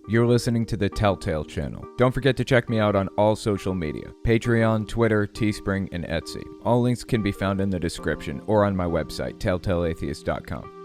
You're listening to the Telltale Channel. Don't forget to check me out on all social media: Patreon, Twitter, Teespring, and Etsy. All links can be found in the description or on my website, telltaleatheist.com.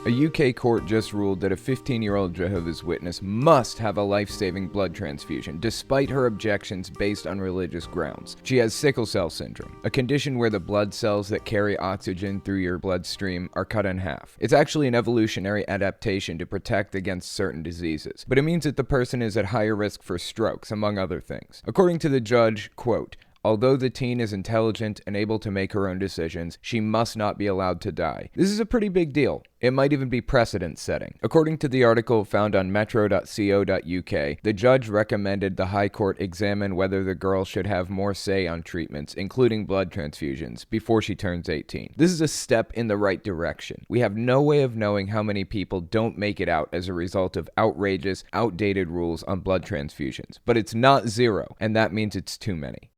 A UK court just ruled that a 15-year-old Jehovah's Witness must have a life-saving blood transfusion, despite her objections based on religious grounds. She has sickle cell syndrome, a condition where the blood cells that carry oxygen through your bloodstream are cut in half. It's actually an evolutionary adaptation to protect against certain diseases, but it means that the person is at higher risk for strokes, among other things. According to the judge, quote, "Although the teen is intelligent and able to make her own decisions, she must not be allowed to die." This is a pretty big deal. It might even be precedent-setting. According to the article found on metro.co.uk, the judge recommended the High Court examine whether the girl should have more say on treatments, including blood transfusions, before she turns 18. This is a step in the right direction. We have no way of knowing how many people don't make it out as a result of outrageous, outdated rules on blood transfusions, but it's not zero, and that means it's too many.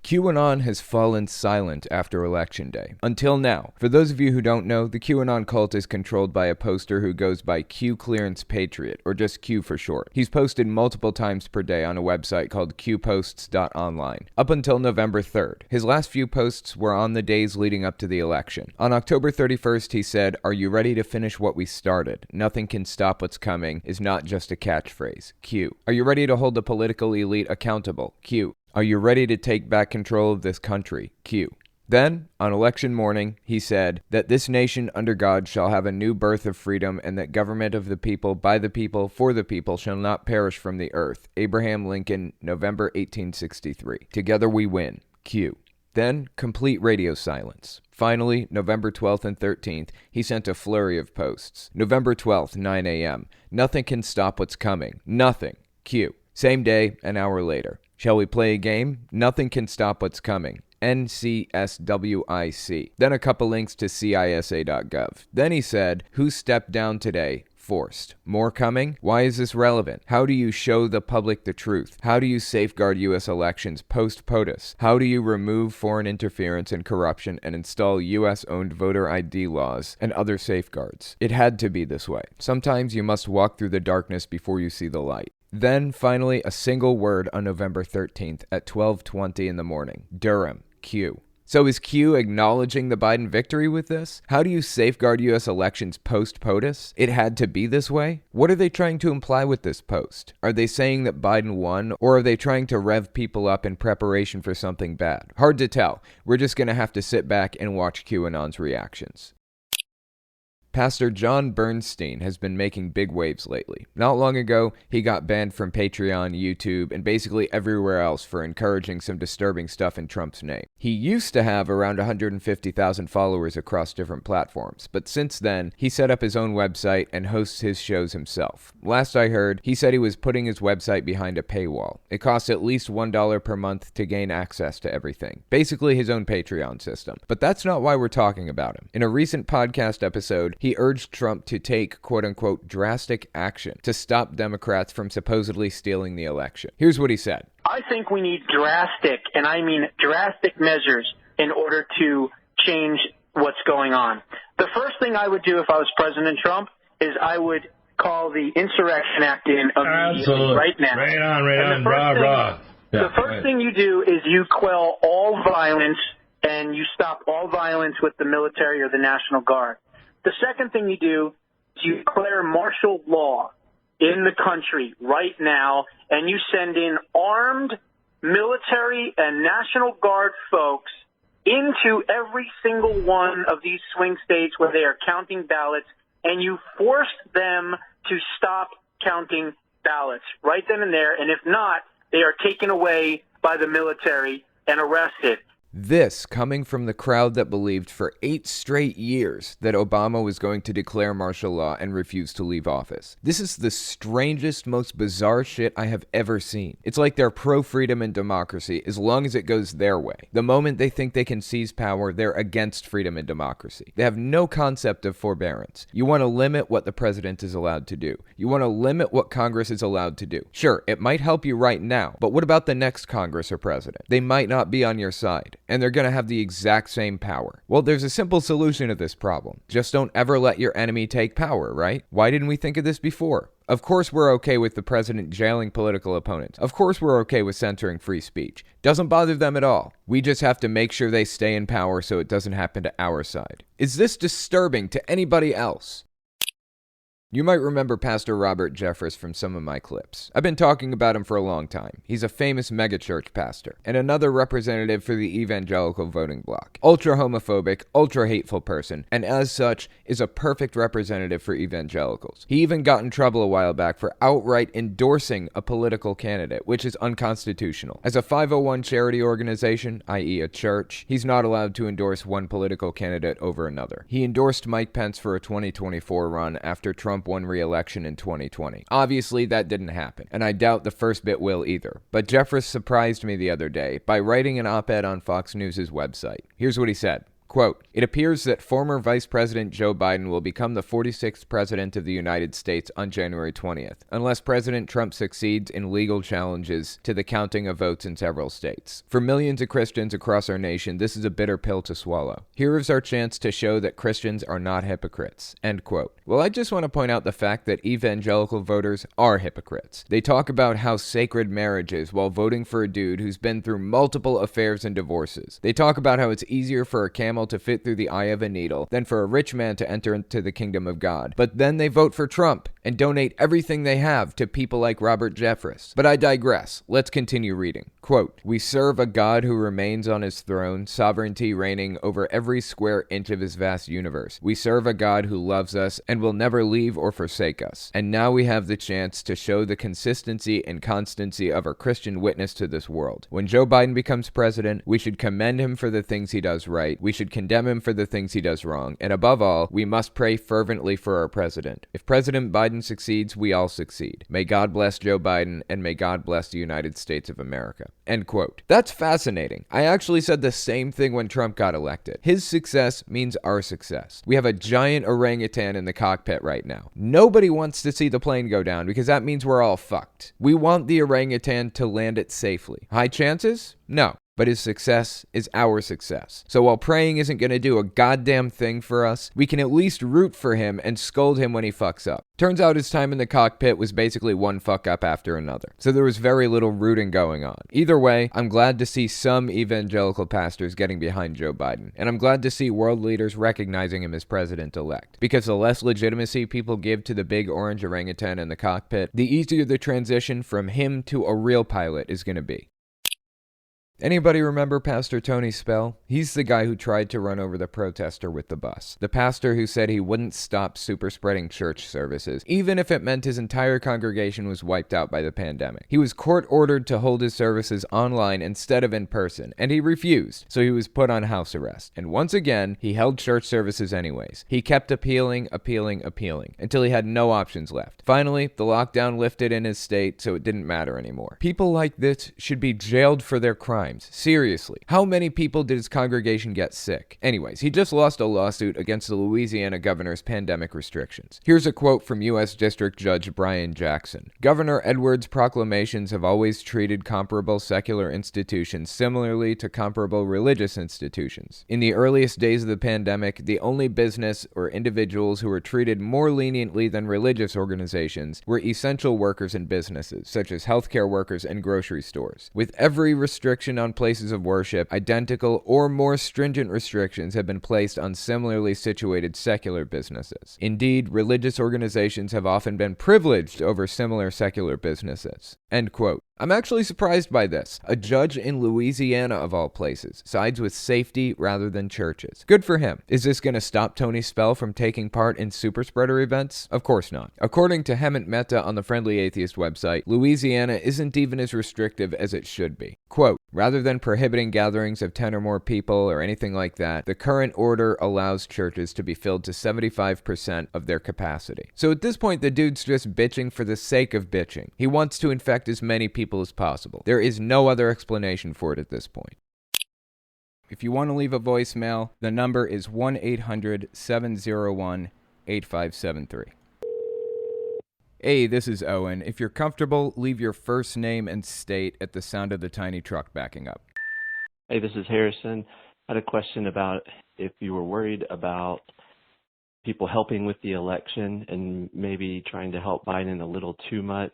QAnon has fallen silent after Election Day. Until now. For those of you who don't know, the QAnon cult is controlled by a poster who goes by Q Clearance Patriot, or just Q for short. He's posted multiple times per day on a website called qposts.online, up until November 3rd. His last few posts were on the days leading up to the election. On October 31st, he said, "Are you ready to finish what we started? Nothing can stop what's coming" is not just a catchphrase. Q. Are you ready to hold the political elite accountable? Q. Are you ready to take back control of this country? Q. Then, on election morning, he said that this nation under God shall have a new birth of freedom, and that government of the people, by the people, for the people shall not perish from the earth. Abraham Lincoln, November 1863. Together we win. Q. Then, complete radio silence. Finally, November 12th and 13th, he sent a flurry of posts. November 12th, 9 a.m. Nothing can stop what's coming. Nothing. Q. Same day, an hour later. Shall we play a game? Nothing can stop what's coming. NCSWIC. Then a couple links to CISA.gov. Then he said, "Who stepped down today? Forced. More coming? Why is this relevant? How do you show the public the truth? How do you safeguard U.S. elections post-POTUS? How do you remove foreign interference and corruption and install U.S.-owned voter ID laws and other safeguards? It had to be this way. Sometimes you must walk through the darkness before you see the light." Then, finally, a single word on November 13th at 12:20 in the morning. Durham. Q. So is Q acknowledging the Biden victory with this? How do you safeguard U.S. elections post-POTUS? It had to be this way? What are they trying to imply with this post? Are they saying that Biden won, or are they trying to rev people up in preparation for something bad? Hard to tell. We're just going to have to sit back and watch QAnon's reactions. Pastor John Bernstein has been making big waves lately. Not long ago, he got banned from Patreon, YouTube, and basically everywhere else for encouraging some disturbing stuff in Trump's name. He used to have around 150,000 followers across different platforms, but since then, he set up his own website and hosts his shows himself. Last I heard, he said he was putting his website behind a paywall. It costs at least $1 per month to gain access to everything. Basically his own Patreon system. But that's not why we're talking about him. In a recent podcast episode, he urged Trump to take, quote-unquote, drastic action to stop Democrats from supposedly stealing the election. Here's what he said. I think we need drastic, and I mean drastic measures in order to change what's going on. The first thing I would do if I was President Trump is I would call the Insurrection Act in immediately, right now. Right on, brah. The first thing you do is you quell all violence and you stop all violence with the military or the National Guard. The second thing you do is you declare martial law in the country right now, and you send in armed military and National Guard folks into every single one of these swing states where they are counting ballots, and you force them to stop counting ballots right then and there, and if not, they are taken away by the military and arrested. This coming from the crowd that believed for 8 straight years that Obama was going to declare martial law and refuse to leave office. This is the strangest, most bizarre shit I have ever seen. It's like they're pro-freedom and democracy as long as it goes their way. The moment they think they can seize power, they're against freedom and democracy. They have no concept of forbearance. You want to limit what the president is allowed to do. You want to limit what Congress is allowed to do. Sure, it might help you right now, but what about the next Congress or president? They might not be on your side. and they're going to have the exact same power. Well, there's a simple solution to this problem. Just don't ever let your enemy take power, right? Why didn't we think of this before? Of course we're okay with the president jailing political opponents. Of course we're okay with censoring free speech. Doesn't bother them at all. We just have to make sure they stay in power so it doesn't happen to our side. Is this disturbing to anybody else? You might remember Pastor Robert Jeffress from some of my clips. I've been talking about him for a long time. He's a famous megachurch pastor, and another representative for the evangelical voting bloc. Ultra homophobic, ultra hateful person, and as such, is a perfect representative for evangelicals. He even got in trouble a while back for outright endorsing a political candidate, which is unconstitutional. As a 501 charity organization, i.e. a church, he's not allowed to endorse one political candidate over another. He endorsed Mike Pence for a 2024 run after Trump won re-election in 2020. Obviously, that didn't happen, and I doubt the first bit will either. But Jeffress surprised me the other day by writing an op-ed on Fox News' website. Here's what he said. Quote, "It appears that former Vice President Joe Biden will become the 46th President of the United States on January 20th, unless President Trump succeeds in legal challenges to the counting of votes in several states. For millions of Christians across our nation, this is a bitter pill to swallow. Here is our chance to show that Christians are not hypocrites." End quote. Well, I just want to point out the fact that evangelical voters are hypocrites. They talk about how sacred marriage is while voting for a dude who's been through multiple affairs and divorces. They talk about how it's easier for a camel to fit through the eye of a needle than for a rich man to enter into the kingdom of God. But then they vote for Trump and donate everything they have to people like Robert Jeffress. But I digress. Let's continue reading. Quote, "We serve a God who remains on his throne, sovereignty reigning over every square inch of his vast universe. We serve a God who loves us and will never leave or forsake us. And now we have the chance to show the consistency and constancy of our Christian witness to this world. When Joe Biden becomes president, we should commend him for the things he does right. We should condemn him for the things he does wrong. And above all, we must pray fervently for our president. If President Biden succeeds, we all succeed. May God bless Joe Biden, and may God bless the United States of America." End quote. That's fascinating. I actually said the same thing when Trump got elected. His success means our success. We have a giant orangutan in the cockpit right now. Nobody wants to see the plane go down because that means we're all fucked. We want the orangutan to land it safely. High chances? No. But his success is our success. So while praying isn't going to do a goddamn thing for us, we can at least root for him and scold him when he fucks up. Turns out his time in the cockpit was basically one fuck up after another. So there was very little rooting going on. Either way, I'm glad to see some evangelical pastors getting behind Joe Biden. And I'm glad to see world leaders recognizing him as president-elect. Because the less legitimacy people give to the big orange orangutan in the cockpit, the easier the transition from him to a real pilot is going to be. Anybody remember Pastor Tony Spell? He's the guy who tried to run over the protester with the bus. The pastor who said he wouldn't stop super spreading church services, even if it meant his entire congregation was wiped out by the pandemic. He was court-ordered to hold his services online instead of in person, and he refused, so he was put on house arrest. And once again, he held church services anyways. He kept appealing, until he had no options left. Finally, the lockdown lifted in his state, so it didn't matter anymore. People like this should be jailed for their crimes. Seriously. How many people did his congregation get sick? Anyways, he just lost a lawsuit against the Louisiana governor's pandemic restrictions. Here's a quote from U.S. District Judge Brian Jackson. "Governor Edwards' proclamations have always treated comparable secular institutions similarly to comparable religious institutions. In the earliest days of the pandemic, the only business or individuals who were treated more leniently than religious organizations were essential workers and businesses, such as healthcare workers and grocery stores. With every restriction on places of worship, identical or more stringent restrictions have been placed on similarly situated secular businesses. Indeed, religious organizations have often been privileged over similar secular businesses." End quote. I'm actually surprised by this. A judge in Louisiana, of all places, sides with safety rather than churches. Good for him. Is this going to stop Tony Spell from taking part in super spreader events? Of course not. According to Hemant Mehta on the Friendly Atheist website, Louisiana isn't even as restrictive as it should be. Quote, "Rather than prohibiting gatherings of 10 or more people or anything like that, the current order allows churches to be filled to 75% of their capacity." So at this point, the dude's just bitching for the sake of bitching. He wants to infect as many people as possible. There is no other explanation for it at this point. If you want to leave a voicemail, the number is 1-800-701-8573. Hey, this is Owen. If you're comfortable, leave your first name and state at the sound of the tiny truck backing up. Hey, this is Harrison. I had a question about if you were worried about people helping with the election and maybe trying to help Biden a little too much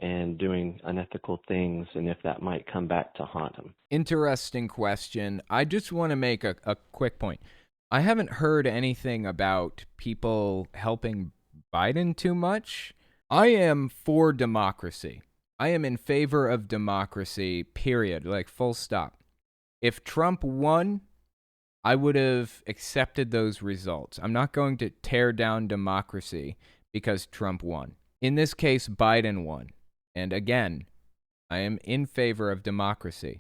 and doing unethical things, and if that might come back to haunt him. Interesting question. I just want to make a quick point. I haven't heard anything about people helping Biden too much. I am for democracy. I am in favor of democracy, period. Like, full stop. If Trump won, I would have accepted those results. I'm not going to tear down democracy because Trump won. In this case, Biden won. And again, I am in favor of democracy.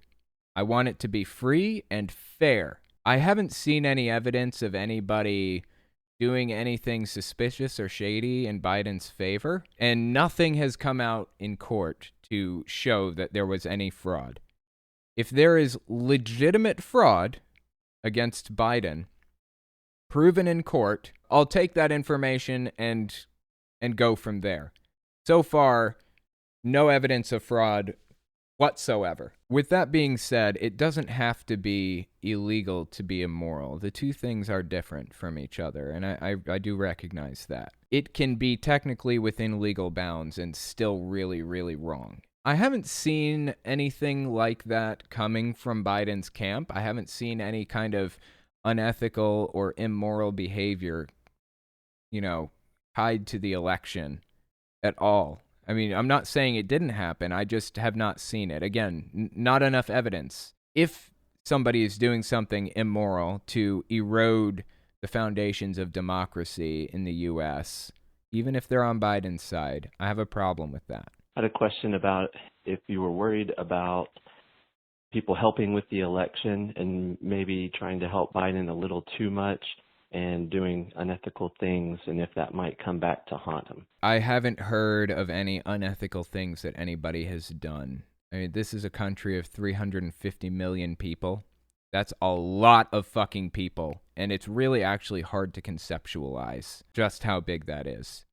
I want it to be free and fair. I haven't seen any evidence of anybody doing anything suspicious or shady in Biden's favor, and nothing has come out in court to show that there was any fraud. If there is legitimate fraud against Biden proven in court, I'll take that information and go from there. So far, no evidence of fraud whatsoever. With that being said, it doesn't have to be illegal to be immoral. The two things are different from each other, and I do recognize that. It can be technically within legal bounds and still really, really wrong. I haven't seen anything like that coming from Biden's camp. I haven't seen any kind of unethical or immoral behavior, tied to the election at all. I mean, I'm not saying it didn't happen. I just have not seen it. Again, not enough evidence. If somebody is doing something immoral to erode the foundations of democracy in the U.S., even if they're on Biden's side, I have a problem with that. I had a question about if you were worried about people helping with the election and maybe trying to help Biden a little too much and doing unethical things, and if that might come back to haunt him. I haven't heard of any unethical things that anybody has done. I mean, this is a country of 350 million people. That's a lot of fucking people, and it's really actually hard to conceptualize just how big that is.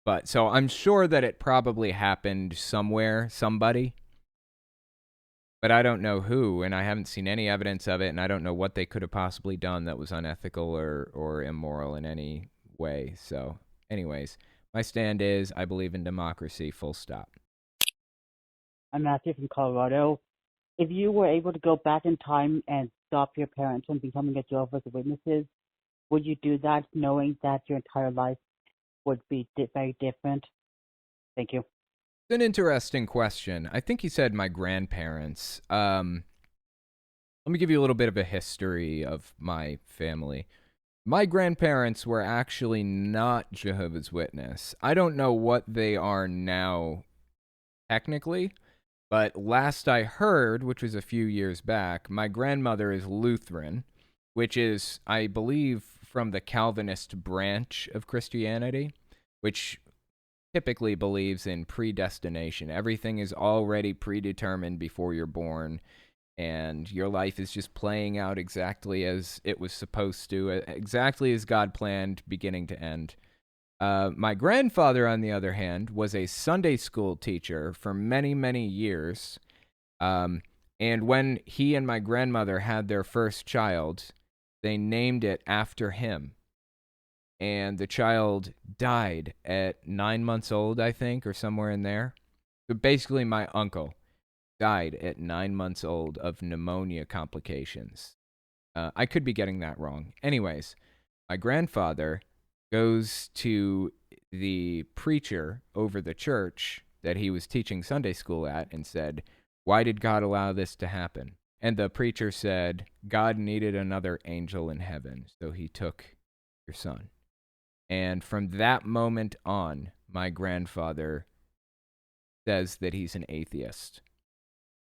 But so I'm sure that it probably happened somewhere, somebody. But I don't know who, and I haven't seen any evidence of it, and I don't know what they could have possibly done that was unethical or immoral in any way. So, anyways, my stand is I believe in democracy, full stop. I'm Matthew from Colorado. If you were able to go back in time and stop your parents from becoming a Jehovah's Witnesses, would you do that knowing that your entire life would be very different? Thank you. It's an interesting question. I think he said my grandparents. Let me give you a little bit of a history of my family. My grandparents were actually not Jehovah's Witness. I don't know what they are now technically, but last I heard, which was a few years back, my grandmother is Lutheran, which is, I believe, from the Calvinist branch of Christianity, which typically believes in predestination. Everything is already predetermined before you're born, and your life is just playing out exactly as it was supposed to, exactly as God planned, beginning to end. My grandfather, on the other hand, was a Sunday school teacher for many, many years, and when he and my grandmother had their first child, they named it after him. And the child died at 9 months old, I think, or somewhere in there. So basically, my uncle died at 9 months old of pneumonia complications. I could be getting that wrong. Anyways, my grandfather goes to the preacher over the church that he was teaching Sunday school at and said, "Why did God allow this to happen?" And the preacher said, "God needed another angel in heaven, so he took your son." And from that moment on, my grandfather says that he's an atheist.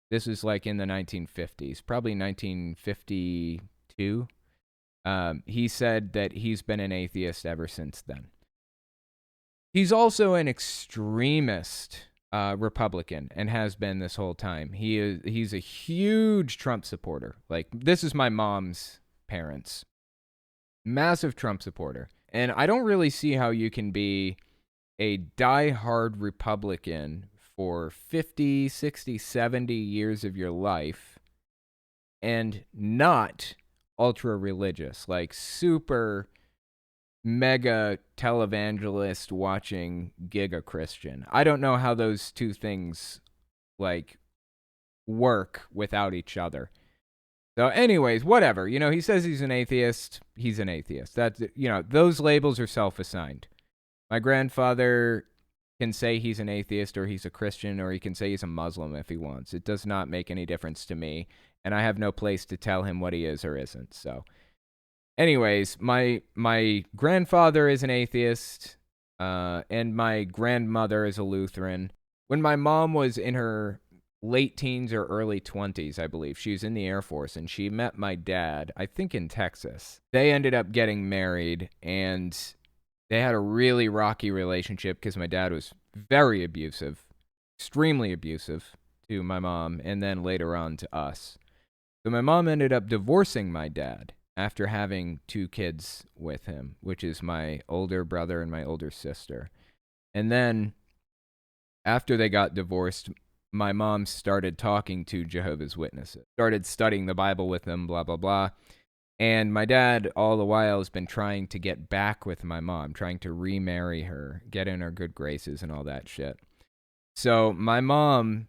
This is like in the 1950s, probably 1952. He said that he's been an atheist ever since then. He's also an extremist Republican and has been this whole time. He's a huge Trump supporter. Like, this is my mom's parents. Massive Trump supporter. And I don't really see how you can be a diehard Republican for 50, 60, 70 years of your life and not ultra religious, like super mega televangelist watching giga Christian. I don't know how those two things like work without each other. So anyways, whatever. He says he's an atheist. He's an atheist. That's, those labels are self-assigned. My grandfather can say he's an atheist or he's a Christian or he can say he's a Muslim if he wants. It does not make any difference to me, and I have no place to tell him what he is or isn't. So anyways, my grandfather is an atheist, and my grandmother is a Lutheran. When my mom was in her late teens or early 20s, I believe, she was in the Air Force, and she met my dad, I think in Texas. They ended up getting married, and they had a really rocky relationship because my dad was very abusive, extremely abusive to my mom, and then later on to us. So my mom ended up divorcing my dad after having 2 kids with him, which is my older brother and my older sister. And then after they got divorced, my mom started talking to Jehovah's Witnesses, started studying the Bible with them, blah, blah, blah. And my dad, all the while, has been trying to get back with my mom, trying to remarry her, get in her good graces and all that shit. So my mom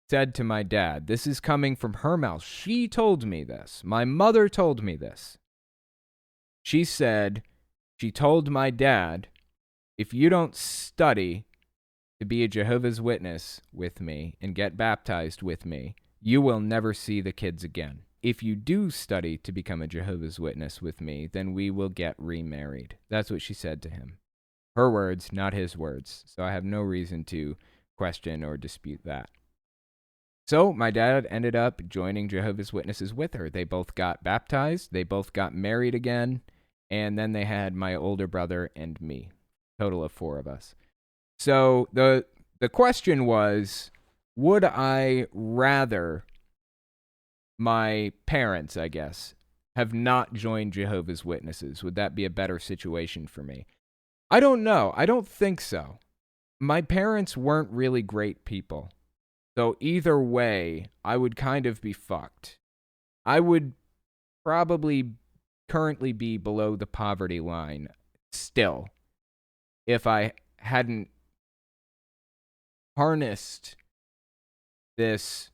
said to my dad, this is coming from her mouth. She told me this. My mother told me this. She said, she told my dad, if you don't study to be a Jehovah's Witness with me and get baptized with me, you will never see the kids again. If you do study to become a Jehovah's Witness with me, then we will get remarried. That's what she said to him. Her words, not his words. So I have no reason to question or dispute that. So my dad ended up joining Jehovah's Witnesses with her. They both got baptized. They both got married again. And then they had my older brother and me. Total of 4 of us. So the question was, would I rather my parents, I guess, have not joined Jehovah's Witnesses? Would that be a better situation for me? I don't know. I don't think so. My parents weren't really great people. So either way, I would kind of be fucked. I would probably currently be below the poverty line still if I hadn't harnessed this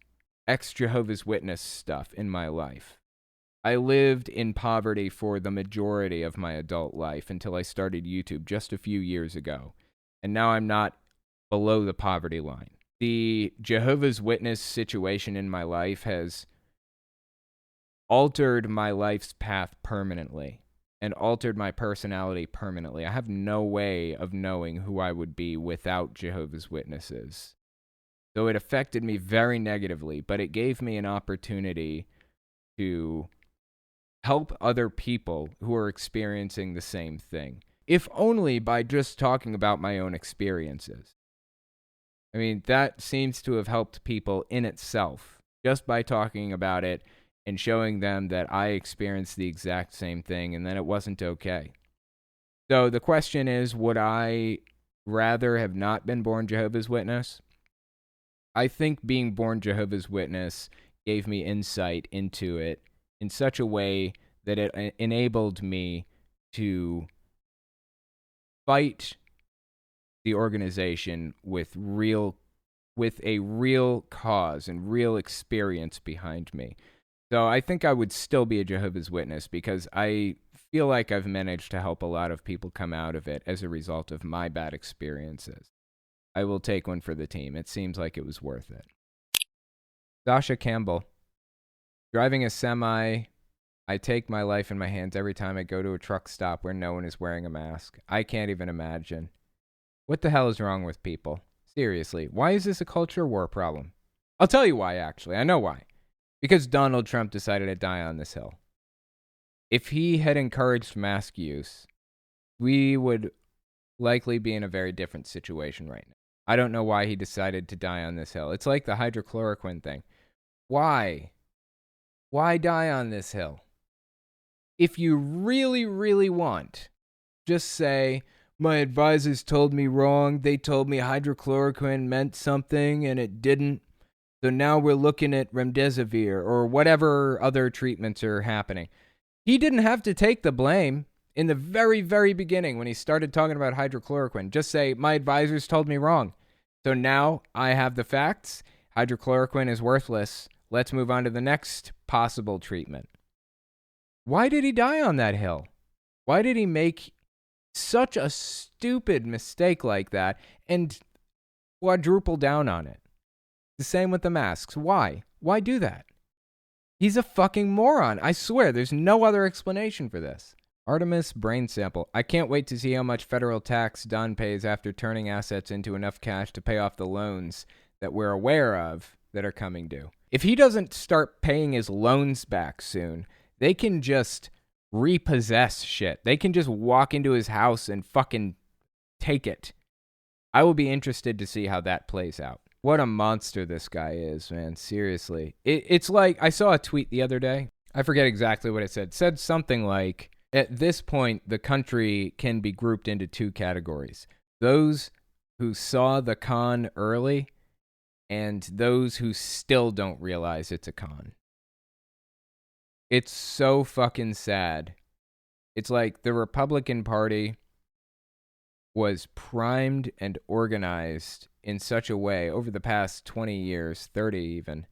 ex-Jehovah's Witness stuff in my life. I lived in poverty for the majority of my adult life until I started YouTube just a few years ago. And now I'm not below the poverty line. The Jehovah's Witness situation in my life has altered my life's path permanently and altered my personality permanently. I have no way of knowing who I would be without Jehovah's Witnesses. So it affected me very negatively, but it gave me an opportunity to help other people who are experiencing the same thing, if only by just talking about my own experiences. I mean, that seems to have helped people in itself, just by talking about it and showing them that I experienced the exact same thing and that it wasn't okay. So the question is, would I rather have not been born Jehovah's Witness? I think being born Jehovah's Witness gave me insight into it in such a way that it enabled me to fight the organization with a real cause and real experience behind me. So I think I would still be a Jehovah's Witness because I feel like I've managed to help a lot of people come out of it as a result of my bad experiences. I will take one for the team. It seems like it was worth it. Sasha Campbell. Driving a semi, I take my life in my hands every time I go to a truck stop where no one is wearing a mask. I can't even imagine. What the hell is wrong with people? Seriously, why is this a culture war problem? I'll tell you why, actually. I know why. Because Donald Trump decided to die on this hill. If he had encouraged mask use, we would likely be in a very different situation right now. I don't know why he decided to die on this hill. It's like the hydrochloroquine thing. Why? Why die on this hill? If you really, really want, just say, my advisors told me wrong. They told me hydrochloroquine meant something and it didn't. So now we're looking at remdesivir or whatever other treatments are happening. He didn't have to take the blame in the very, very beginning when he started talking about hydrochloroquine. Just say, my advisors told me wrong. So now I have the facts. Hydrochloroquine is worthless. Let's move on to the next possible treatment. Why did he die on that hill? Why did he make such a stupid mistake like that and quadruple down on it? The same with the masks. Why? Why do that? He's a fucking moron. I swear, there's no other explanation for this. Artemis brain sample. I can't wait to see how much federal tax Don pays after turning assets into enough cash to pay off the loans that we're aware of that are coming due. If he doesn't start paying his loans back soon, they can just repossess shit. They can just walk into his house and fucking take it. I will be interested to see how that plays out. What a monster this guy is, man. Seriously. It's like, I saw a tweet the other day. I forget exactly what it said. It said something like, at this point, the country can be grouped into two categories. Those who saw the con early and those who still don't realize it's a con. It's so fucking sad. It's like the Republican Party was primed and organized in such a way over the past 20 years, 30 even,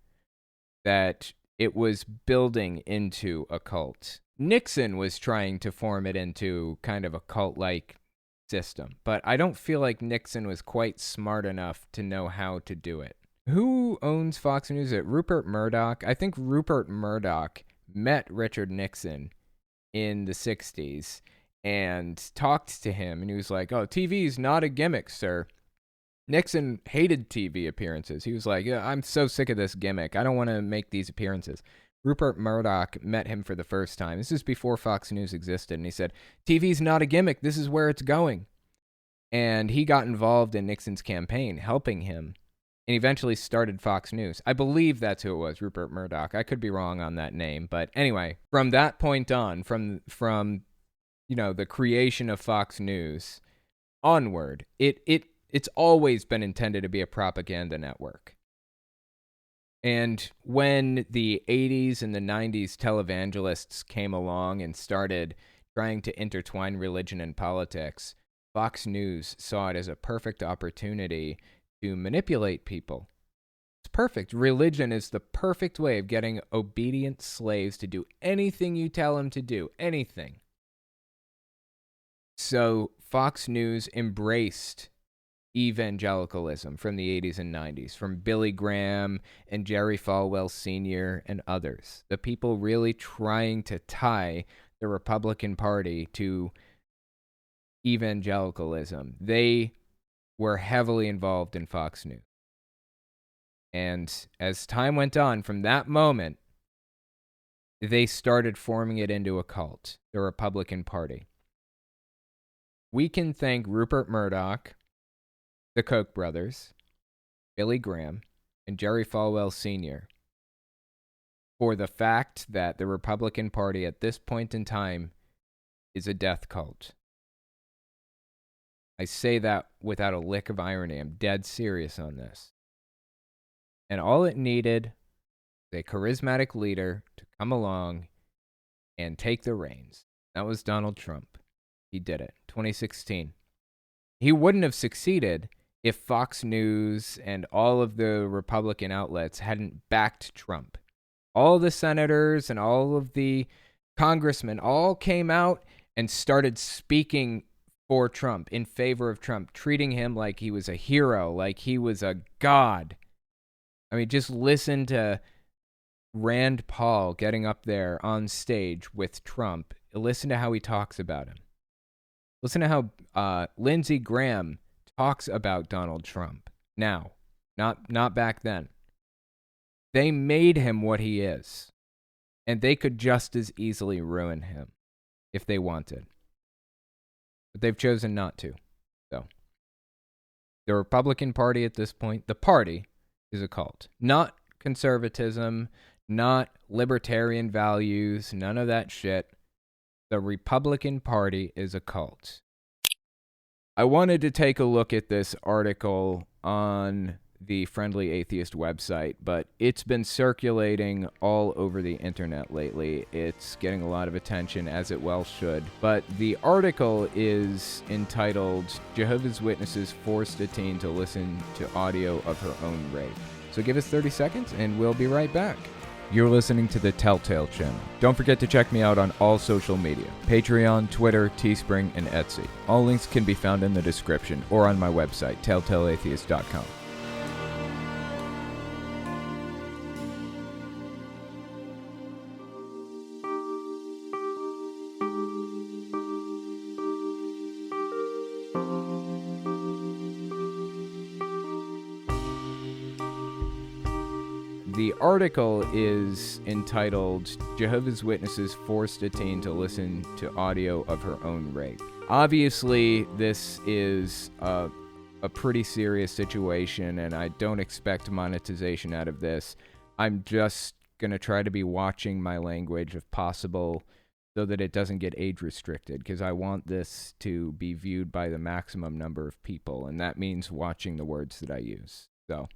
that it was building into a cult. Nixon was trying to form it into kind of a cult-like system, but I don't feel like Nixon was quite smart enough to know how to do it. Who owns Fox News? Is it Rupert Murdoch? I think Rupert Murdoch met Richard Nixon in the 60s and talked to him, and he was like, oh, TV's not a gimmick, sir. Nixon hated TV appearances. He was like, yeah, I'm so sick of this gimmick. I don't want to make these appearances. Rupert Murdoch met him for the first time. This is before Fox News existed, and he said, TV's not a gimmick. This is where it's going. And he got involved in Nixon's campaign, helping him, and eventually started Fox News. I believe that's who it was, Rupert Murdoch. I could be wrong on that name, but anyway, from that point on, from you know, the creation of Fox News onward, it's always been intended to be a propaganda network. And when the 80s and the 90s televangelists came along and started trying to intertwine religion and politics, Fox News saw it as a perfect opportunity to manipulate people. It's perfect. Religion is the perfect way of getting obedient slaves to do anything you tell them to do. Anything. So Fox News embraced evangelicalism from the 80s and 90s, from Billy Graham and Jerry Falwell Sr. and others. The people really trying to tie the Republican Party to evangelicalism. They were heavily involved in Fox News. And as time went on, from that moment, they started forming it into a cult, the Republican Party. We can thank Rupert Murdoch, the Koch brothers, Billy Graham, and Jerry Falwell Sr. for the fact that the Republican Party at this point in time is a death cult. I say that without a lick of irony. I'm dead serious on this. And all it needed was a charismatic leader to come along and take the reins. That was Donald Trump. He did it. 2016. He wouldn't have succeeded if Fox News and all of the Republican outlets hadn't backed Trump. All the senators and all of the congressmen all came out and started speaking for Trump, in favor of Trump, treating him like he was a hero, like he was a god. I mean, just listen to Rand Paul getting up there on stage with Trump. Listen to how he talks about him. Listen to how Lindsey Graham talks about Donald Trump now, not back then. They made him what he is, and they could just as easily ruin him if they wanted. But they've chosen not to. So, the Republican Party at this point, the party, is a cult. Not conservatism, not libertarian values, none of that shit. The Republican Party is a cult. I wanted to take a look at this article on the Friendly Atheist website, but it's been circulating all over the internet lately. It's getting a lot of attention, as it well should. But the article is entitled, Jehovah's Witnesses Forced a Teen to Listen to Audio of Her Own Rape. So give us 30 seconds and we'll be right back. You're listening to the Telltale Channel. Don't forget to check me out on all social media: Patreon, Twitter, Teespring, and Etsy. All links can be found in the description or on my website, telltaleatheist.com. The article is entitled, Jehovah's Witnesses Forced a Teen to Listen to Audio of Her Own Rape. Obviously, this is a pretty serious situation, and I don't expect monetization out of this. I'm just going to try to be watching my language if possible so that it doesn't get age restricted, because I want this to be viewed by the maximum number of people, and that means watching the words that I use. So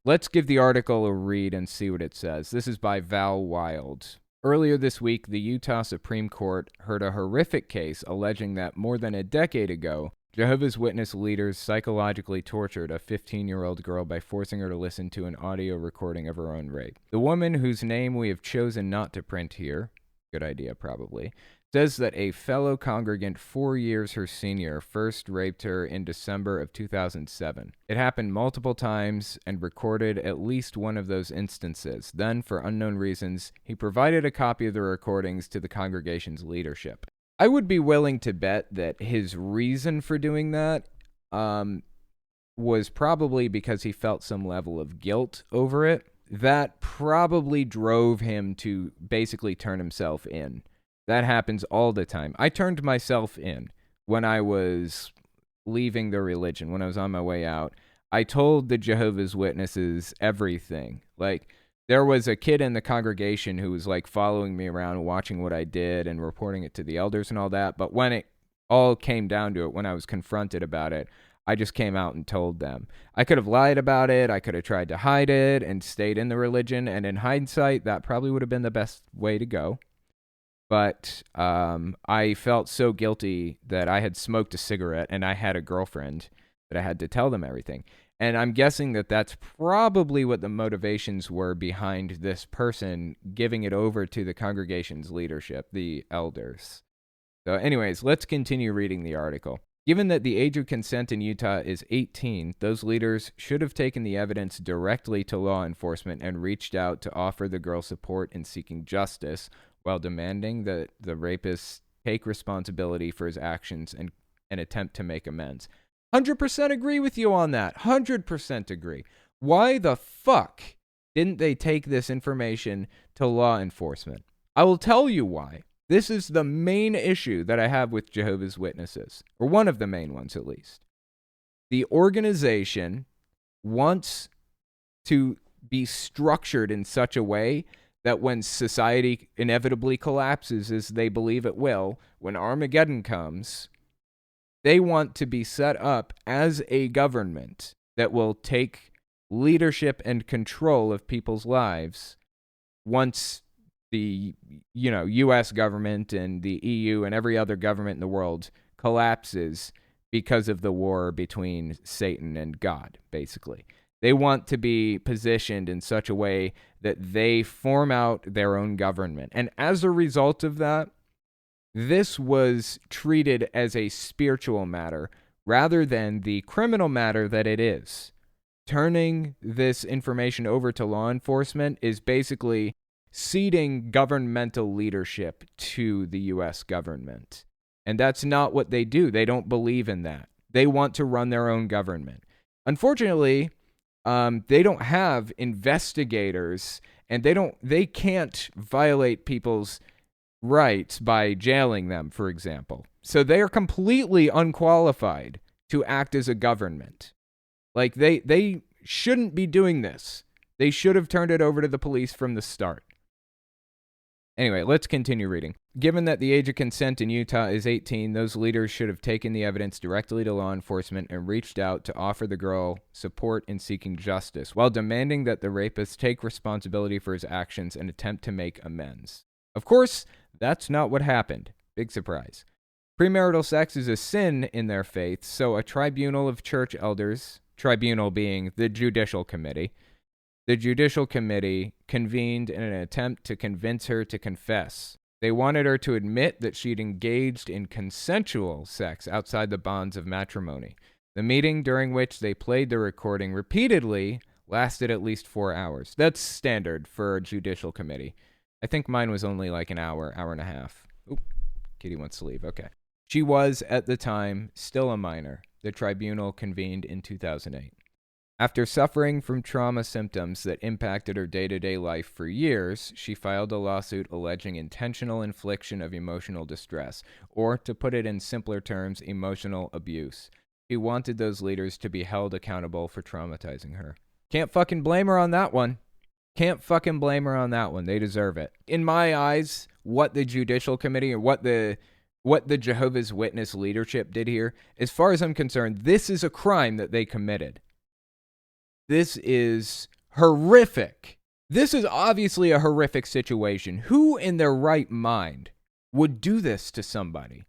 let's give the article a read and see what it says. This is by Val Wild. Earlier this week, the Utah Supreme Court heard a horrific case alleging that more than a decade ago, Jehovah's Witness leaders psychologically tortured a 15-year-old girl by forcing her to listen to an audio recording of her own rape. The woman, whose name we have chosen not to print here, good idea probably, says that a fellow congregant 4 years her senior first raped her in December of 2007. It happened multiple times and recorded at least one of those instances. Then, for unknown reasons, he provided a copy of the recordings to the congregation's leadership. I would be willing to bet that his reason for doing that was probably because he felt some level of guilt over it. That probably drove him to basically turn himself in. That happens all the time. I turned myself in when I was leaving the religion, when I was on my way out. I told the Jehovah's Witnesses everything. Like, there was a kid in the congregation who was, like, following me around, watching what I did and reporting it to the elders and all that. But when it all came down to it, when I was confronted about it, I just came out and told them. I could have lied about it. I could have tried to hide it and stayed in the religion. And in hindsight, that probably would have been the best way to go. But I felt so guilty that I had smoked a cigarette and I had a girlfriend that I had to tell them everything. And I'm guessing that that's probably what the motivations were behind this person giving it over to the congregation's leadership, the elders. So anyways, let's continue reading the article. Given that the age of consent in Utah is 18, those leaders should have taken the evidence directly to law enforcement and reached out to offer the girl support in seeking justice, while demanding that the rapist take responsibility for his actions and attempt to make amends. 100% agree with you on that. 100% agree. Why the fuck didn't they take this information to law enforcement? I will tell you why. This is the main issue that I have with Jehovah's Witnesses, or one of the main ones at least. The organization wants to be structured in such a way that when society inevitably collapses, as they believe it will, when Armageddon comes, they want to be set up as a government that will take leadership and control of people's lives once the, U.S. government and the EU and every other government in the world collapses because of the war between Satan and God, basically. They want to be positioned in such a way that they form out their own government. And as a result of that, this was treated as a spiritual matter rather than the criminal matter that it is. Turning this information over to law enforcement is basically ceding governmental leadership to the U.S. government. And that's not what they do. They don't believe in that. They want to run their own government. Unfortunately, they don't have investigators, and they can't violate people's rights by jailing them, for example. So they are completely unqualified to act as a government. Like, they shouldn't be doing this. They should have turned it over to the police from the start. Anyway, let's continue reading. Given that the age of consent in Utah is 18, those leaders should have taken the evidence directly to law enforcement and reached out to offer the girl support in seeking justice, while demanding that the rapist take responsibility for his actions and attempt to make amends. Of course, that's not what happened. Big surprise. Premarital sex is a sin in their faith, so a tribunal of church elders, tribunal being the judicial committee, convened in an attempt to convince her to confess. They wanted her to admit that she'd engaged in consensual sex outside the bonds of matrimony. The meeting, during which they played the recording repeatedly, lasted at least 4 hours. That's standard for a judicial committee. I think mine was only like an hour and a half. Oop, Kitty wants to leave. Okay. She was, at the time, still a minor. The tribunal convened in 2008. After suffering from trauma symptoms that impacted her day-to-day life for years, she filed a lawsuit alleging intentional infliction of emotional distress, or, to put it in simpler terms, emotional abuse. She wanted those leaders to be held accountable for traumatizing her. Can't fucking blame her on that one. They deserve it. In my eyes, what the judicial committee or what the Jehovah's Witness leadership did here, as far as I'm concerned, this is a crime that they committed. This is horrific. This is obviously a horrific situation. Who in their right mind would do this to somebody?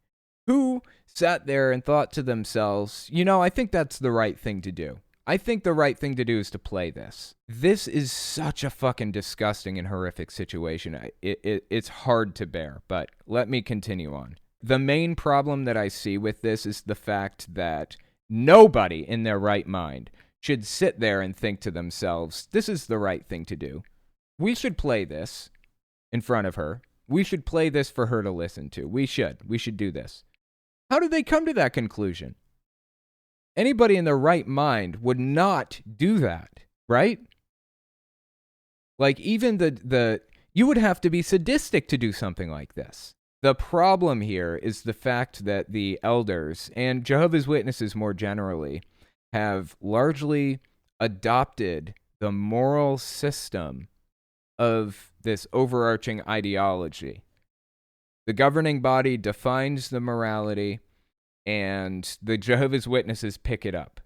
Who sat there and thought to themselves, I think that's the right thing to do. I think the right thing to do is to play this. This is such a fucking disgusting and horrific situation. It's hard to bear, but let me continue on. The main problem that I see with this is the fact that nobody in their right mind should sit there and think to themselves, this is the right thing to do. We should play this in front of her. We should play this for her to listen to. We should do this. How did they come to that conclusion? Anybody in their right mind would not do that, right? Like even you would have to be sadistic to do something like this. The problem here is the fact that the elders and Jehovah's Witnesses more generally have largely adopted the moral system of this overarching ideology. The governing body defines the morality, and the Jehovah's Witnesses pick it up.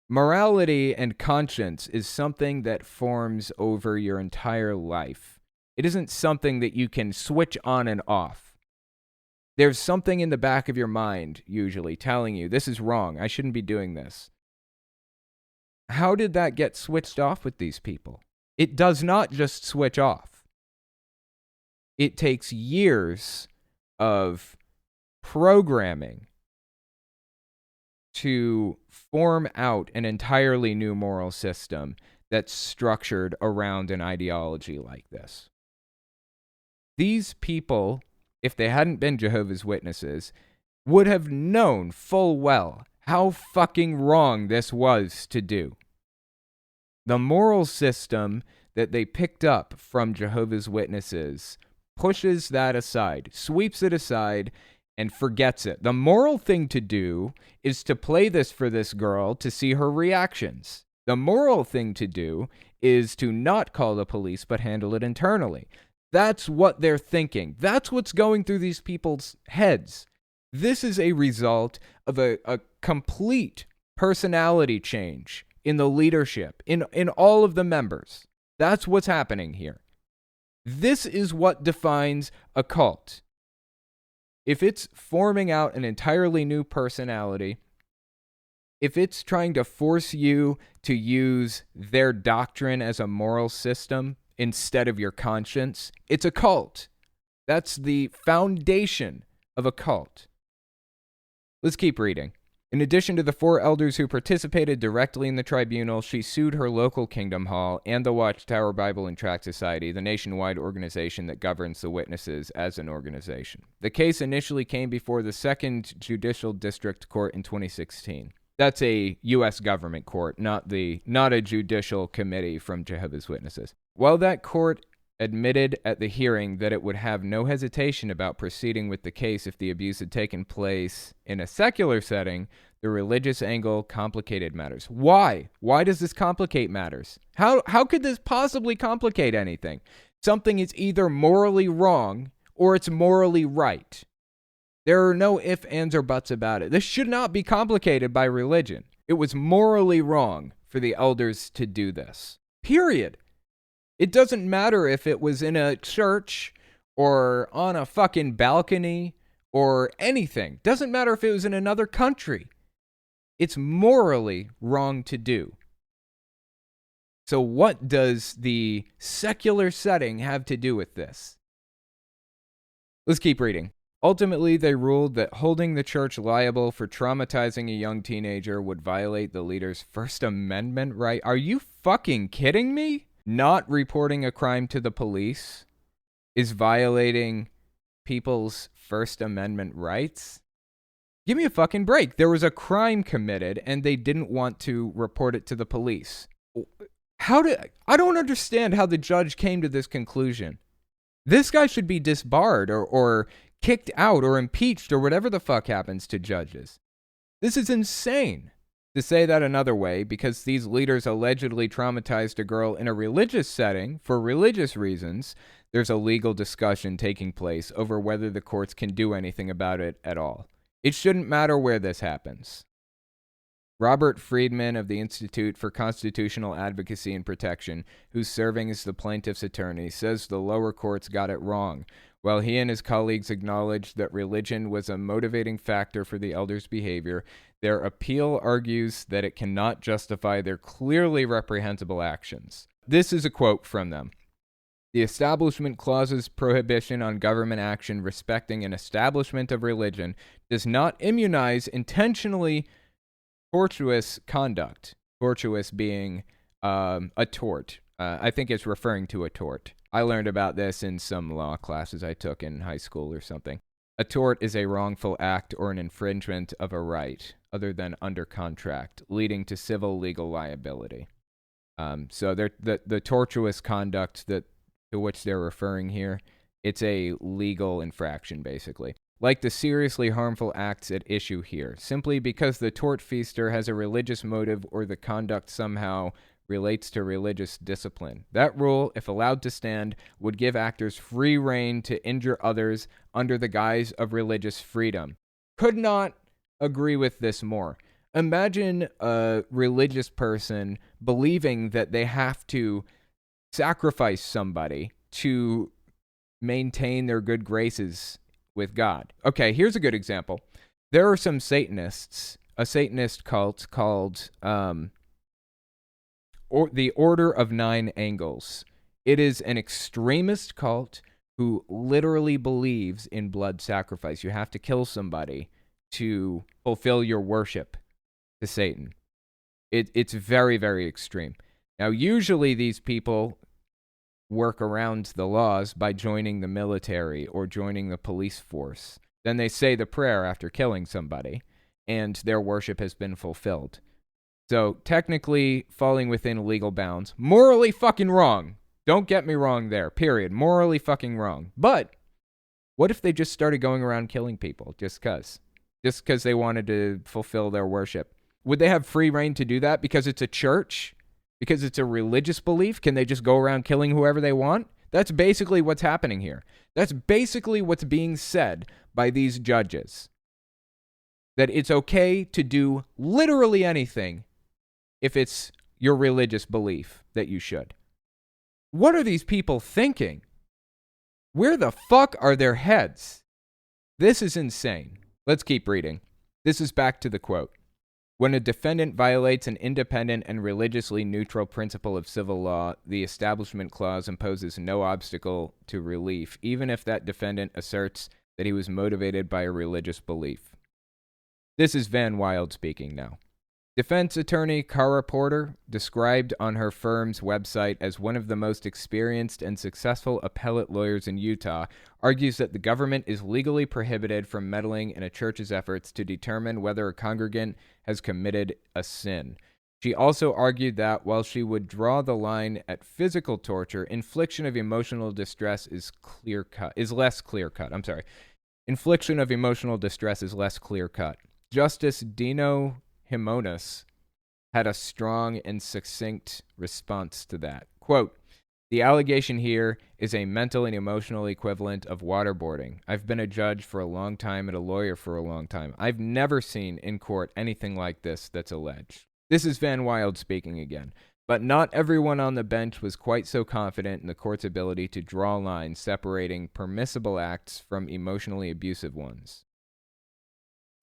Morality and conscience is something that forms over your entire life. It isn't something that you can switch on and off. There's something in the back of your mind, usually, telling you, this is wrong, I shouldn't be doing this. How did that get switched off with these people? It does not just switch off. It takes years of programming to form out an entirely new moral system that's structured around an ideology like this. These people, if they hadn't been Jehovah's Witnesses, would have known full well how fucking wrong this was to do. The moral system that they picked up from Jehovah's Witnesses pushes that aside, sweeps it aside, and forgets it. The moral thing to do is to play this for this girl to see her reactions. The moral thing to do is to not call the police but handle it internally. That's what they're thinking. That's what's going through these people's heads. This is a result of a complete personality change in the leadership, in all of the members. That's what's happening here. This is what defines a cult. If it's forming out an entirely new personality, if it's trying to force you to use their doctrine as a moral system instead of your conscience, it's a cult. That's the foundation of a cult. Let's keep reading. In addition to the 4 elders who participated directly in the tribunal, she sued her local Kingdom Hall and the Watchtower Bible and Tract Society, the nationwide organization that governs the witnesses as an organization. The case initially came before the 2nd Judicial District Court in 2016. That's a U.S. government court, not a judicial committee from Jehovah's Witnesses. While that court admitted at the hearing that it would have no hesitation about proceeding with the case if the abuse had taken place in a secular setting, the religious angle complicated matters. Why? Why does this complicate matters? How could this possibly complicate anything? Something is either morally wrong or it's morally right. There are no ifs, ands, or buts about it. This should not be complicated by religion. It was morally wrong for the elders to do this. Period. It doesn't matter if it was in a church or on a fucking balcony or anything. Doesn't matter if it was in another country. It's morally wrong to do. So what does the secular setting have to do with this? Let's keep reading. Ultimately, they ruled that holding the church liable for traumatizing a young teenager would violate the leader's First Amendment right. Are you fucking kidding me? Not reporting a crime to the police is violating people's First Amendment rights? Give me a fucking break. There was a crime committed and they didn't want to report it to the police. I don't understand how the judge came to this conclusion. This guy should be disbarred or kicked out or impeached or whatever the fuck happens to judges. This is insane. To say that another way, because these leaders allegedly traumatized a girl in a religious setting for religious reasons, there's a legal discussion taking place over whether the courts can do anything about it at all. It shouldn't matter where this happens. Robert Friedman of the Institute for Constitutional Advocacy and Protection, who's serving as the plaintiff's attorney, says the lower courts got it wrong. While he and his colleagues acknowledged that religion was a motivating factor for the elders' behavior, their appeal argues that it cannot justify their clearly reprehensible actions. This is a quote from them. The Establishment Clause's prohibition on government action respecting an establishment of religion does not immunize intentionally tortuous conduct. Tortuous being a tort. I think it's referring to a tort. I learned about this in some law classes I took in high school or something. A tort is a wrongful act or an infringement of a right other than under contract, leading to civil legal liability. So the tortuous conduct to which they're referring here, it's a legal infraction, basically. Like the seriously harmful acts at issue here, simply because the tortfeasor has a religious motive or the conduct somehow relates to religious discipline. That rule, if allowed to stand, would give actors free rein to injure others under the guise of religious freedom. Could not agree with this more. Imagine a religious person believing that they have to sacrifice somebody to maintain their good graces with God. Okay, here's a good example. There are some Satanists, a Satanist cult called the Order of Nine Angles. It is an extremist cult who literally believes in blood sacrifice. You have to kill somebody to fulfill your worship to Satan. It's very, very extreme. Now, usually these people work around the laws by joining the military or joining the police force. Then they say the prayer after killing somebody, and their worship has been fulfilled. So technically falling within legal bounds. Morally fucking wrong. Don't get me wrong there, period. Morally fucking wrong. But what if they just started going around killing people just because? Just because they wanted to fulfill their worship. Would they have free reign to do that because it's a church? Because it's a religious belief? Can they just go around killing whoever they want? That's basically what's happening here. That's basically what's being said by these judges. That it's okay to do literally anything if it's your religious belief that you should. What are these people thinking? Where the fuck are their heads? This is insane. Let's keep reading. This is back to the quote. When a defendant violates an independent and religiously neutral principle of civil law, the Establishment Clause imposes no obstacle to relief, even if that defendant asserts that he was motivated by a religious belief. This is Van Wilde speaking now. Defense attorney Cara Porter, described on her firm's website as one of the most experienced and successful appellate lawyers in Utah, argues that the government is legally prohibited from meddling in a church's efforts to determine whether a congregant has committed a sin. She also argued that while she would draw the line at physical torture, infliction of emotional distress is less clear-cut. Infliction of emotional distress is less clear-cut. Justice Dino Himonas had a strong and succinct response to that. Quote, The allegation here is a mental and emotional equivalent of waterboarding. I've been a judge for a long time and a lawyer for a long time. I've never seen in court anything like this that's alleged. This is Van Wilde speaking again. But not everyone on the bench was quite so confident in the court's ability to draw lines separating permissible acts from emotionally abusive ones.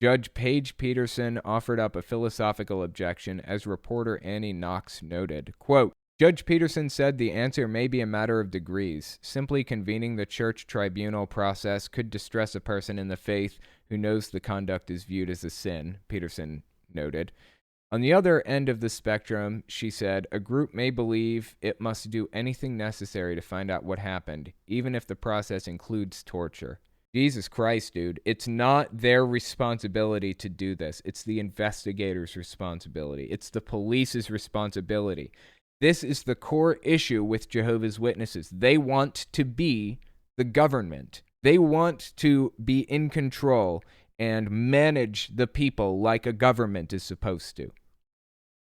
Judge Paige Peterson offered up a philosophical objection, as reporter Annie Knox noted. Quote, Judge Peterson said the answer may be a matter of degrees. Simply convening the church tribunal process could distress a person in the faith who knows the conduct is viewed as a sin, Peterson noted. On the other end of the spectrum, she said, a group may believe it must do anything necessary to find out what happened, even if the process includes torture. Jesus Christ, dude. It's not their responsibility to do this. It's the investigator's responsibility. It's the police's responsibility. This is the core issue with Jehovah's Witnesses. They want to be the government. They want to be in control and manage the people like a government is supposed to.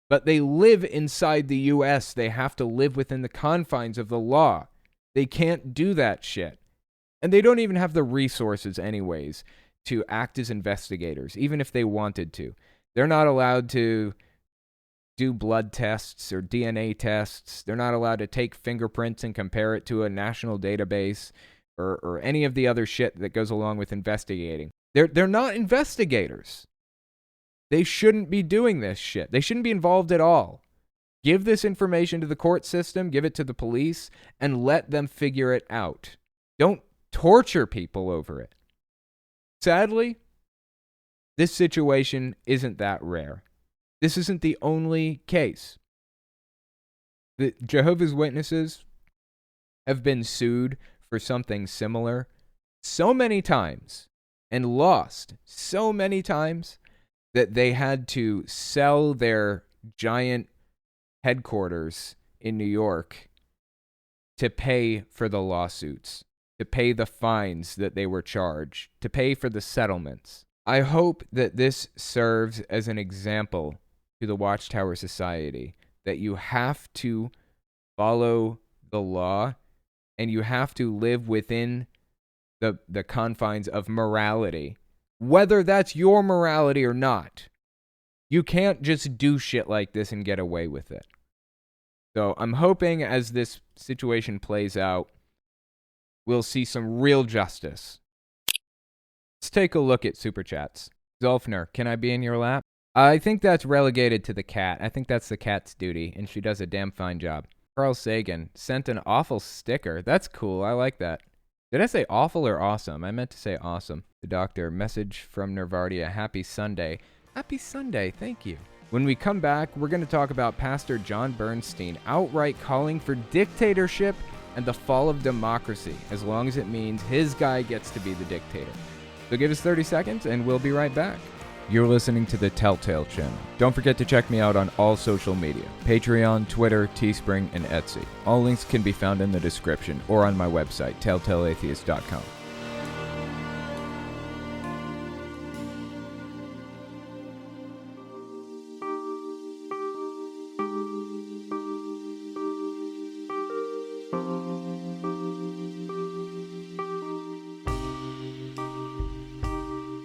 But they live inside the U.S. They have to live within the confines of the law. They can't do that shit. And they don't even have the resources anyways to act as investigators, even if they wanted to. They're not allowed to do blood tests or DNA tests. They're not allowed to take fingerprints and compare it to a national database or any of the other shit that goes along with investigating. They're not investigators. They shouldn't be doing this shit. They shouldn't be involved at all. Give this information to the court system, give it to the police, and let them figure it out. Don't torture people over it. Sadly, this situation isn't that rare. This isn't the only case. The Jehovah's Witnesses have been sued for something similar so many times and lost so many times that they had to sell their giant headquarters in New York to pay for the lawsuits, to pay the fines that they were charged, to pay for the settlements. I hope that this serves as an example to the Watchtower Society that you have to follow the law and you have to live within the confines of morality, whether that's your morality or not. You can't just do shit like this and get away with it. So I'm hoping as this situation plays out, we'll see some real justice. Let's take a look at Super Chats. Zolfner, can I be in your lap? I think that's relegated to the cat. I think that's the cat's duty, and she does a damn fine job. Carl Sagan sent an awful sticker. That's cool. I like that. Did I say awful or awesome? I meant to say awesome. The doctor, message from Nervardia. Happy Sunday. Happy Sunday. Thank you. When we come back, we're going to talk about Pastor John Bernstein outright calling for dictatorship and the fall of democracy, as long as it means his guy gets to be the dictator. So give us 30 seconds, and we'll be right back. You're listening to the Telltale Channel. Don't forget to check me out on all social media: Patreon, Twitter, Teespring, and Etsy. All links can be found in the description or on my website, telltaleatheist.com.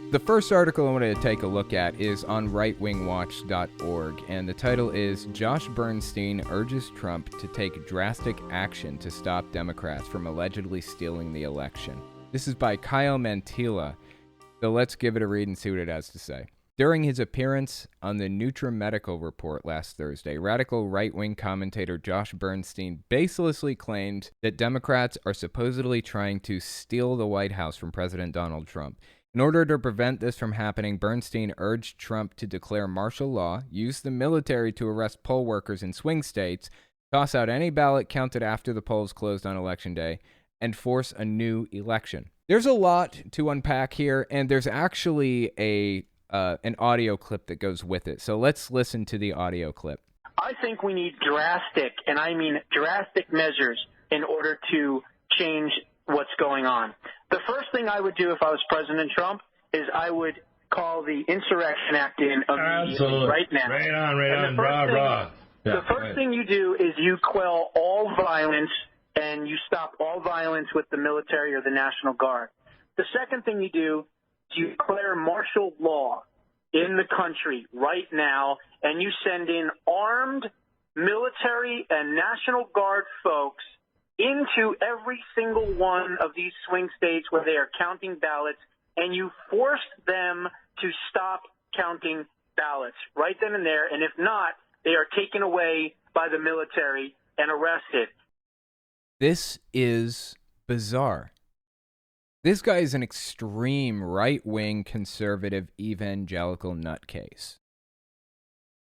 The first article I wanted to take a look at is on rightwingwatch.org, and the title is Josh Bernstein urges Trump to take drastic action to stop Democrats from allegedly stealing the election. This is by Kyle Mantilla, so let's give it a read and see what it has to say. During his appearance on the NutriMedical Report last Thursday, radical right-wing commentator Josh Bernstein baselessly claimed that Democrats are supposedly trying to steal the White House from President Donald Trump. In order to prevent this from happening, Bernstein urged Trump to declare martial law, use the military to arrest poll workers in swing states, toss out any ballot counted after the polls closed on Election Day, and force a new election. There's a lot to unpack here, and there's actually an audio clip that goes with it. So let's listen to the audio clip. I think we need drastic, and I mean drastic measures in order to change what's going on. The first thing I would do if I was President Trump is I would call the Insurrection Act in immediately, right now. Right on, rah. The first thing you do is you quell all violence and you stop all violence with the military or the National Guard. The second thing you do is you declare martial law in the country right now, and you send in armed military and National Guard folks into every single one of these swing states where they are counting ballots, and you force them to stop counting ballots right then and there, and if not, they are taken away by the military and arrested. This is bizarre. This guy is an extreme right-wing conservative evangelical nutcase.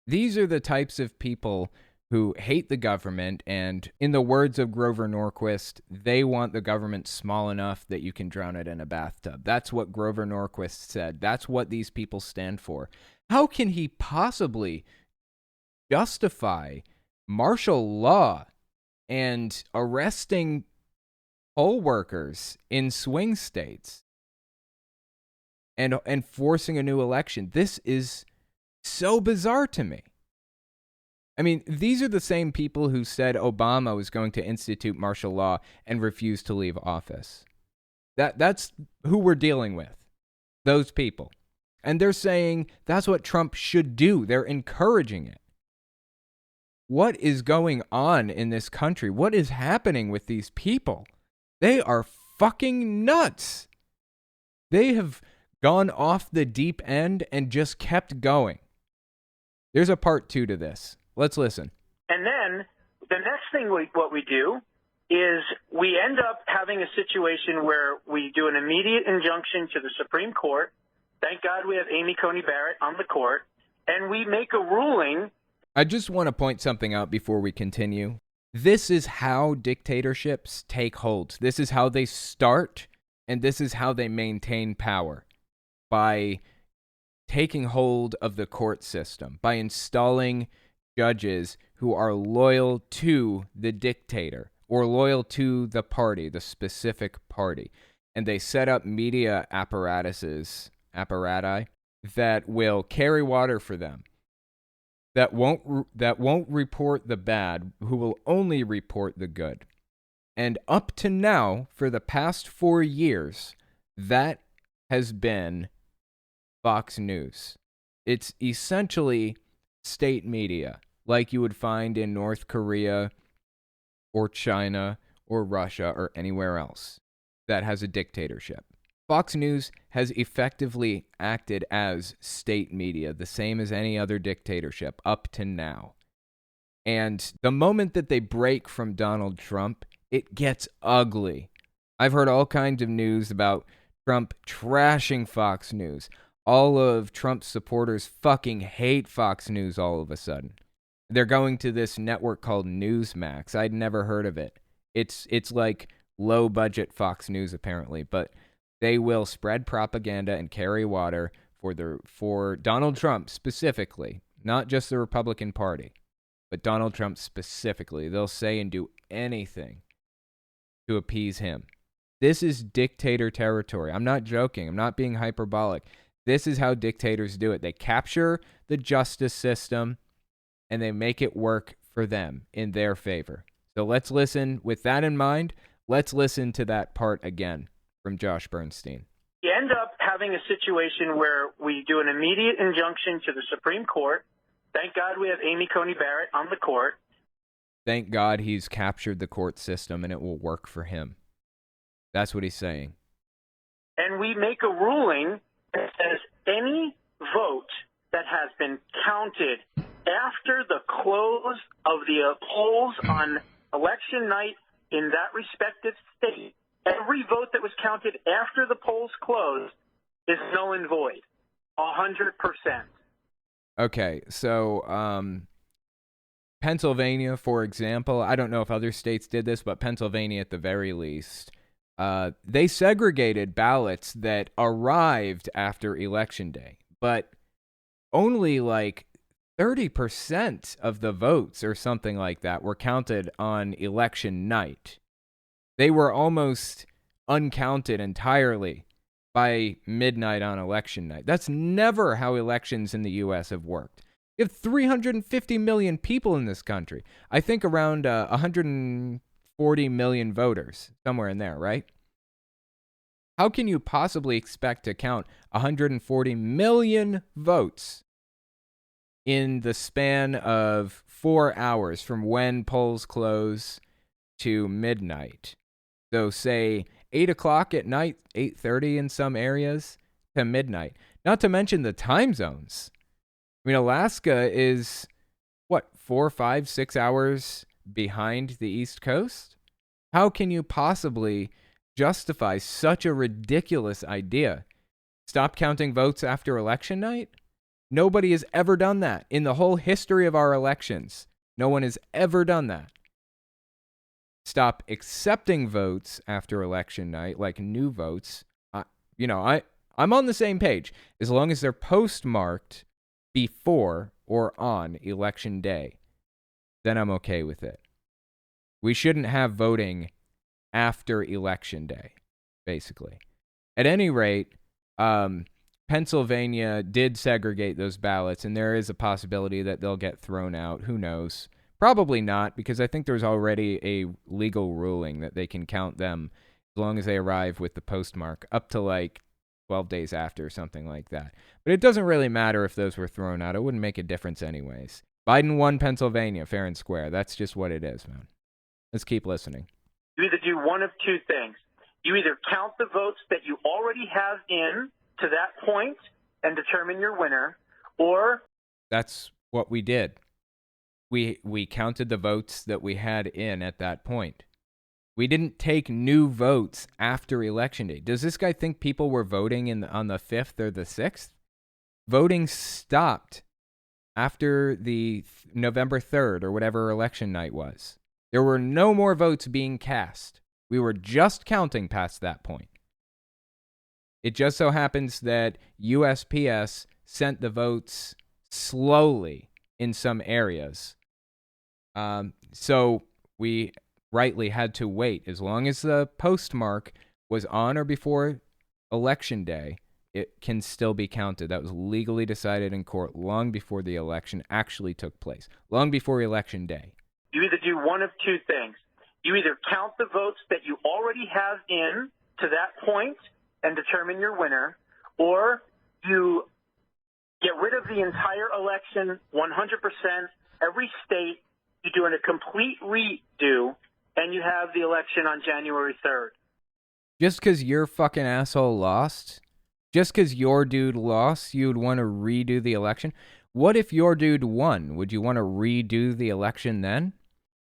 These are the types of people who hate the government, and in the words of Grover Norquist, they want the government small enough that you can drown it in a bathtub. That's what Grover Norquist said. That's what these people stand for. How can he possibly justify martial law and arresting poll workers in swing states and forcing a new election? This is so bizarre to me. I mean, these are the same people who said Obama was going to institute martial law and refused to leave office. That's who we're dealing with, those people. And they're saying that's what Trump should do. They're encouraging it. What is going on in this country? What is happening with these people? They are fucking nuts. They have gone off the deep end and just kept going. There's a part 2 to this. Let's listen. And then the next thing what we do is we end up having a situation where we do an immediate injunction to the Supreme Court. Thank God we have Amy Coney Barrett on the court. And we make a ruling. I just want to point something out before we continue. This is how dictatorships take hold. This is how they start, and this is how they maintain power. By taking hold of the court system, by installing judges who are loyal to the dictator or loyal to the party, the specific party. And they set up media apparati that will carry water for them, that won't report the bad, who will only report the good. And up to now, for the past 4 years, that has been Fox News. It's essentially state media, like you would find in North Korea or China or Russia or anywhere else that has a dictatorship. Fox News has effectively acted as state media, the same as any other dictatorship up to now. And the moment that they break from Donald Trump, it gets ugly. I've heard all kinds of news about Trump trashing Fox News. All of Trump's supporters fucking hate Fox News all of a sudden. They're going to this network called Newsmax. I'd never heard of it. It's like low-budget Fox News, apparently, but they will spread propaganda and carry water for Donald Trump specifically, not just the Republican Party, but Donald Trump specifically. They'll say and do anything to appease him. This is dictator territory. I'm not joking. I'm not being hyperbolic. This is how dictators do it. They capture the justice system and they make it work for them in their favor. So let's listen. With that in mind, let's listen to that part again from Josh Bernstein. You end up having a situation where we do an immediate injunction to the Supreme Court. Thank God we have Amy Coney Barrett on the court. Thank God he's captured the court system and it will work for him. That's what he's saying. And we make a ruling that says any vote that has been counted after the close of the polls on election night in that respective state, every vote that was counted after the polls closed is null and void, 100%. Okay, so Pennsylvania, for example, I don't know if other states did this, but Pennsylvania at the very least, they segregated ballots that arrived after Election Day, but only like 30% of the votes or something like that were counted on election night. They were almost uncounted entirely by midnight on election night. That's never how elections in the U.S. have worked. You have 350 million people in this country. I think around 150 40 million voters, somewhere in there, right? How can you possibly expect to count 140 million votes in the span of 4 hours from when polls close to midnight? So say 8 o'clock at night, 8:30 in some areas, to midnight. Not to mention the time zones. I mean, Alaska is, 4, 5, 6 hours behind the East Coast? How can you possibly justify such a ridiculous idea? Stop counting votes after election night? Nobody has ever done that. In the whole history of our elections, no one has ever done that. Stop accepting votes after election night, like new votes. I'm on the same page. As long as they're postmarked before or on election day, then I'm okay with it. We shouldn't have voting after election day, basically. At any rate, Pennsylvania did segregate those ballots, and there is a possibility that they'll get thrown out. Who knows? Probably not, because I think there's already a legal ruling that they can count them as long as they arrive with the postmark up to like 12 days after, something like that. But it doesn't really matter if those were thrown out. It wouldn't make a difference anyways. Biden won Pennsylvania, fair and square. That's just what it is, man. Let's keep listening. You either do one of two things. You either count the votes that you already have in to that point and determine your winner, or... That's what we did. We counted the votes that we had in at that point. We didn't take new votes after election day. Does this guy think people were voting on the 5th or the 6th? Voting stopped after the November 3rd or whatever election night was. There were no more votes being cast. We were just counting past that point. It just so happens that USPS sent the votes slowly in some areas. So we rightly had to wait. As long as the postmark was on or before election day, it can still be counted. That was legally decided in court long before the election actually took place, long before election day. You either do one of two things. You either count the votes that you already have in to that point and determine your winner, or you get rid of the entire election, 100%, every state, you do a complete redo, and you have the election on January 3rd. Just because your fucking asshole lost? Just because your dude lost, you would want to redo the election? What if your dude won? Would you want to redo the election then?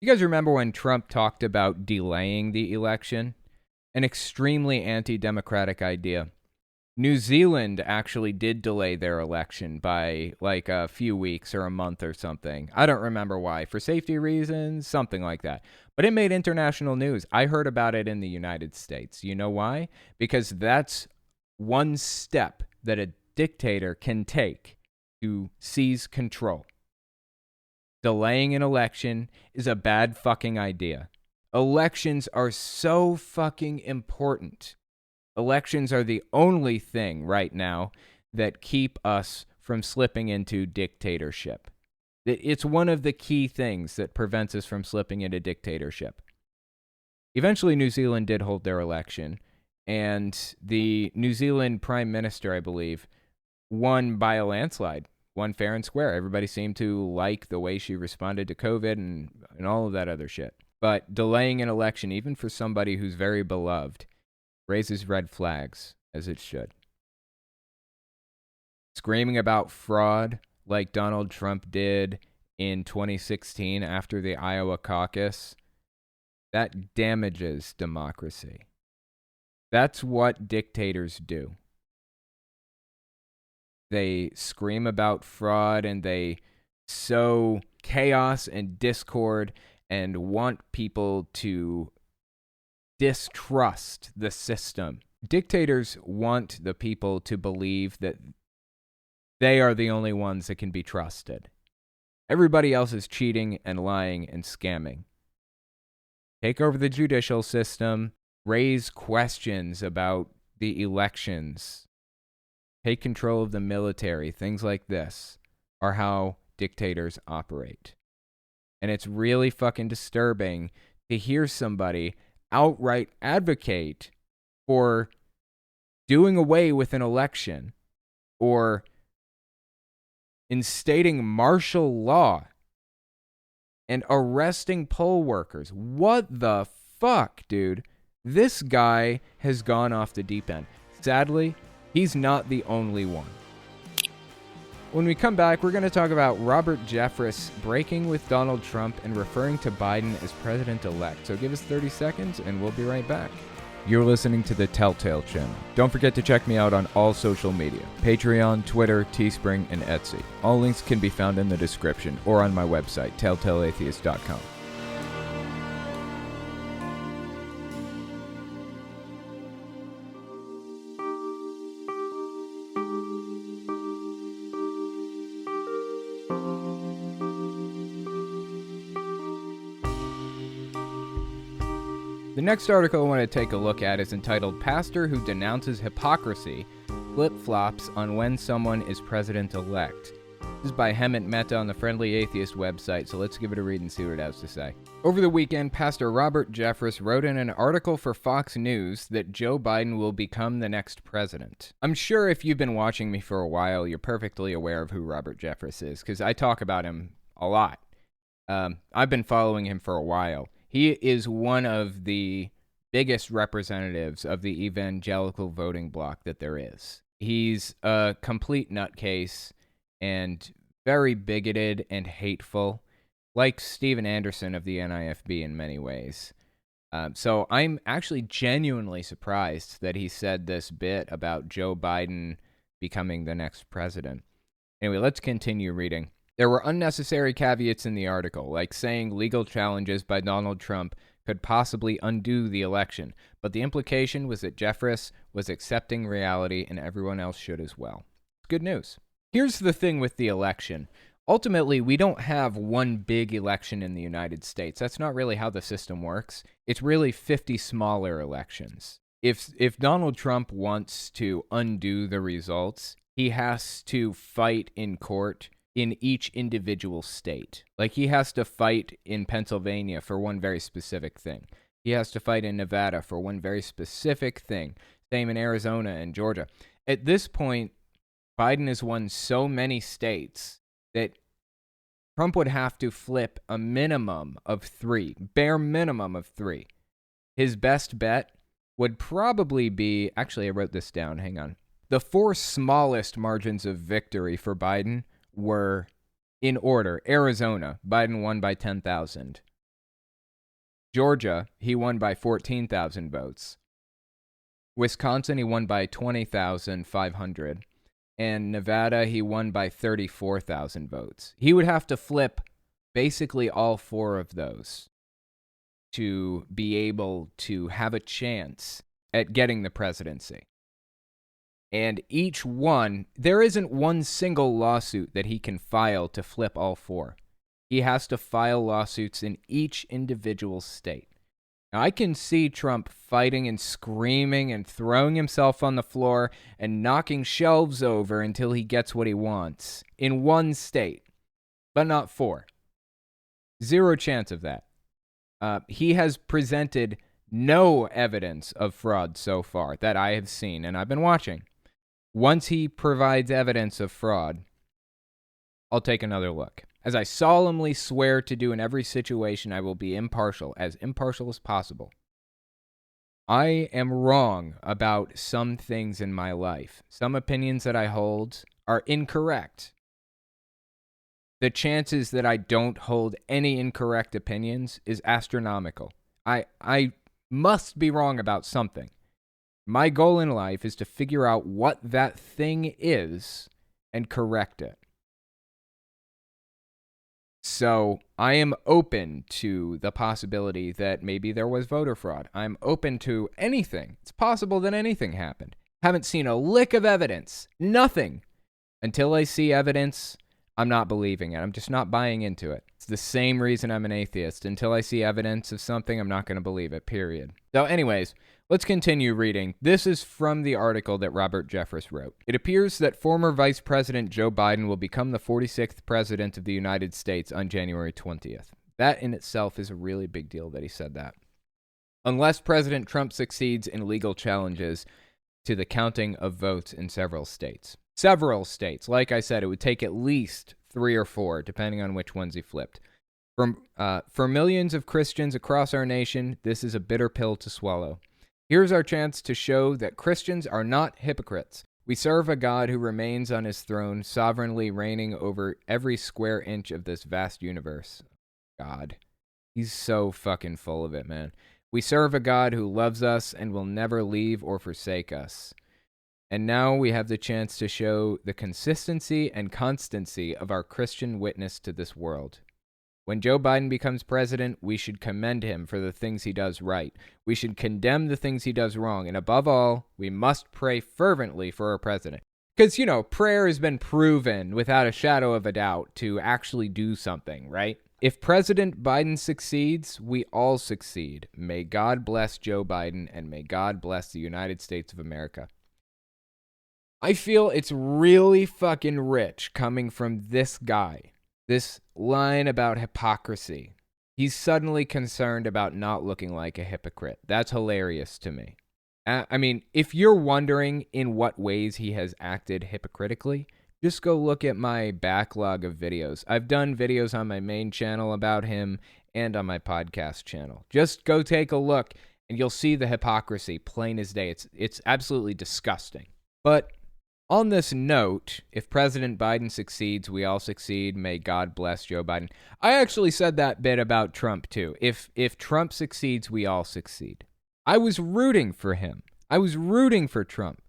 You guys remember when Trump talked about delaying the election? An extremely anti-democratic idea. New Zealand actually did delay their election by like a few weeks or a month or something. I don't remember why. For safety reasons, something like that. But it made international news. I heard about it in the United States. You know why? Because that's one step that a dictator can take to seize control. Delaying an election is a bad fucking idea. Elections are so fucking important. Elections are the only thing right now that keep us from slipping into dictatorship. It's one of the key things that prevents us from slipping into dictatorship. Eventually, New Zealand did hold their election, and the New Zealand Prime Minister, I believe, won by a landslide, won fair and square. Everybody seemed to like the way she responded to COVID and all of that other shit. But delaying an election, even for somebody who's very beloved, raises red flags, as it should. Screaming about fraud like Donald Trump did in 2016 after the Iowa caucus, that damages democracy. That's what dictators do. They scream about fraud and they sow chaos and discord and want people to distrust the system. Dictators want the people to believe that they are the only ones that can be trusted. Everybody else is cheating and lying and scamming. Take over the judicial system, raise questions about the elections, take control of the military, things like this are how dictators operate. And it's really fucking disturbing to hear somebody outright advocate for doing away with an election or instating martial law and arresting poll workers. What the fuck, dude? This guy has gone off the deep end. Sadly, he's not the only one. When we come back, we're going to talk about Robert Jeffress breaking with Donald Trump and referring to Biden as president-elect. So give us 30 seconds and we'll be right back. You're listening to the Telltale Channel. Don't forget to check me out on all social media: Patreon, Twitter, Teespring, and Etsy. All links can be found in the description or on my website, telltaleatheist.com. The next article I want to take a look at is entitled "Pastor Who Denounces Hypocrisy Flip-Flops on When Someone is President-Elect." This is by Hemant Mehta on the Friendly Atheist website, so let's give it a read and see what it has to say. Over the weekend, Pastor Robert Jeffress wrote in an article for Fox News that Joe Biden will become the next president. I'm sure if you've been watching me for a while, you're perfectly aware of who Robert Jeffress is, because I talk about him a lot. I've been following him for a while. He is one of the biggest representatives of the evangelical voting bloc that there is. He's a complete nutcase and very bigoted and hateful, like Steven Anderson of the NIFB in many ways. So I'm actually genuinely surprised that he said this bit about Joe Biden becoming the next president. Anyway, let's continue reading. There were unnecessary caveats in the article, like saying legal challenges by Donald Trump could possibly undo the election, but the implication was that Jeffress was accepting reality and everyone else should as well. Good news. Here's the thing with the election. Ultimately, we don't have one big election in the United States. That's not really how the system works. It's really 50 smaller elections. If Donald Trump wants to undo the results, he has to fight in court in each individual state. Like, he has to fight in Pennsylvania for one very specific thing. He has to fight in Nevada for one very specific thing. Same in Arizona and Georgia. At this point, Biden has won so many states that Trump would have to flip a minimum of 3, bare minimum of 3. His best bet would probably be, actually I wrote this down, hang on. The 4 smallest margins of victory for Biden were in order. Arizona, Biden won by 10,000. Georgia, he won by 14,000 votes. Wisconsin, he won by 20,500. And Nevada, he won by 34,000 votes. He would have to flip basically all 4 of those to be able to have a chance at getting the presidency. And each one, there isn't one single lawsuit that he can file to flip all 4. He has to file lawsuits in each individual state. Now, I can see Trump fighting and screaming and throwing himself on the floor and knocking shelves over until he gets what he wants in one state, but not 4. Zero chance of that. He has presented no evidence of fraud so far that I have seen, and I've been watching. Once he provides evidence of fraud, I'll take another look. As I solemnly swear to do in every situation, I will be impartial as possible. I am wrong about some things in my life. Some opinions that I hold are incorrect. The chances that I don't hold any incorrect opinions is astronomical. I must be wrong about something. My goal in life is to figure out what that thing is and correct it. So I am open to the possibility that maybe there was voter fraud. I'm open to anything. It's possible that anything happened. Haven't seen a lick of evidence. Nothing. Until I see evidence, I'm not believing it. I'm just not buying into it. It's the same reason I'm an atheist. Until I see evidence of something, I'm not going to believe it, period. So anyways, let's continue reading. This is from the article that Robert Jeffress wrote. It appears that former Vice President Joe Biden will become the 46th President of the United States on January 20th. That in itself is a really big deal that he said that. Unless President Trump succeeds in legal challenges to the counting of votes in several states. Several states. Like I said, it would take at least 3 or 4, depending on which ones he flipped. For millions of Christians across our nation, this is a bitter pill to swallow. Here's our chance to show that Christians are not hypocrites. We serve a God who remains on his throne, sovereignly reigning over every square inch of this vast universe. God. He's so fucking full of it, man. We serve a God who loves us and will never leave or forsake us. And now we have the chance to show the consistency and constancy of our Christian witness to this world. When Joe Biden becomes president, we should commend him for the things he does right. We should condemn the things he does wrong. And above all, we must pray fervently for our president. Because, prayer has been proven without a shadow of a doubt to actually do something, right? If President Biden succeeds, we all succeed. May God bless Joe Biden, and may God bless the United States of America. I feel it's really fucking rich coming from this guy. This line about hypocrisy. He's suddenly concerned about not looking like a hypocrite. That's hilarious to me. I mean, if you're wondering in what ways he has acted hypocritically, just go look at my backlog of videos. I've done videos on my main channel about him and on my podcast channel. Just go take a look and you'll see the hypocrisy plain as day. It's absolutely disgusting. But on this note, if President Biden succeeds, we all succeed. May God bless Joe Biden. I actually said that bit about Trump too. If Trump succeeds, we all succeed. I was rooting for him. I was rooting for Trump.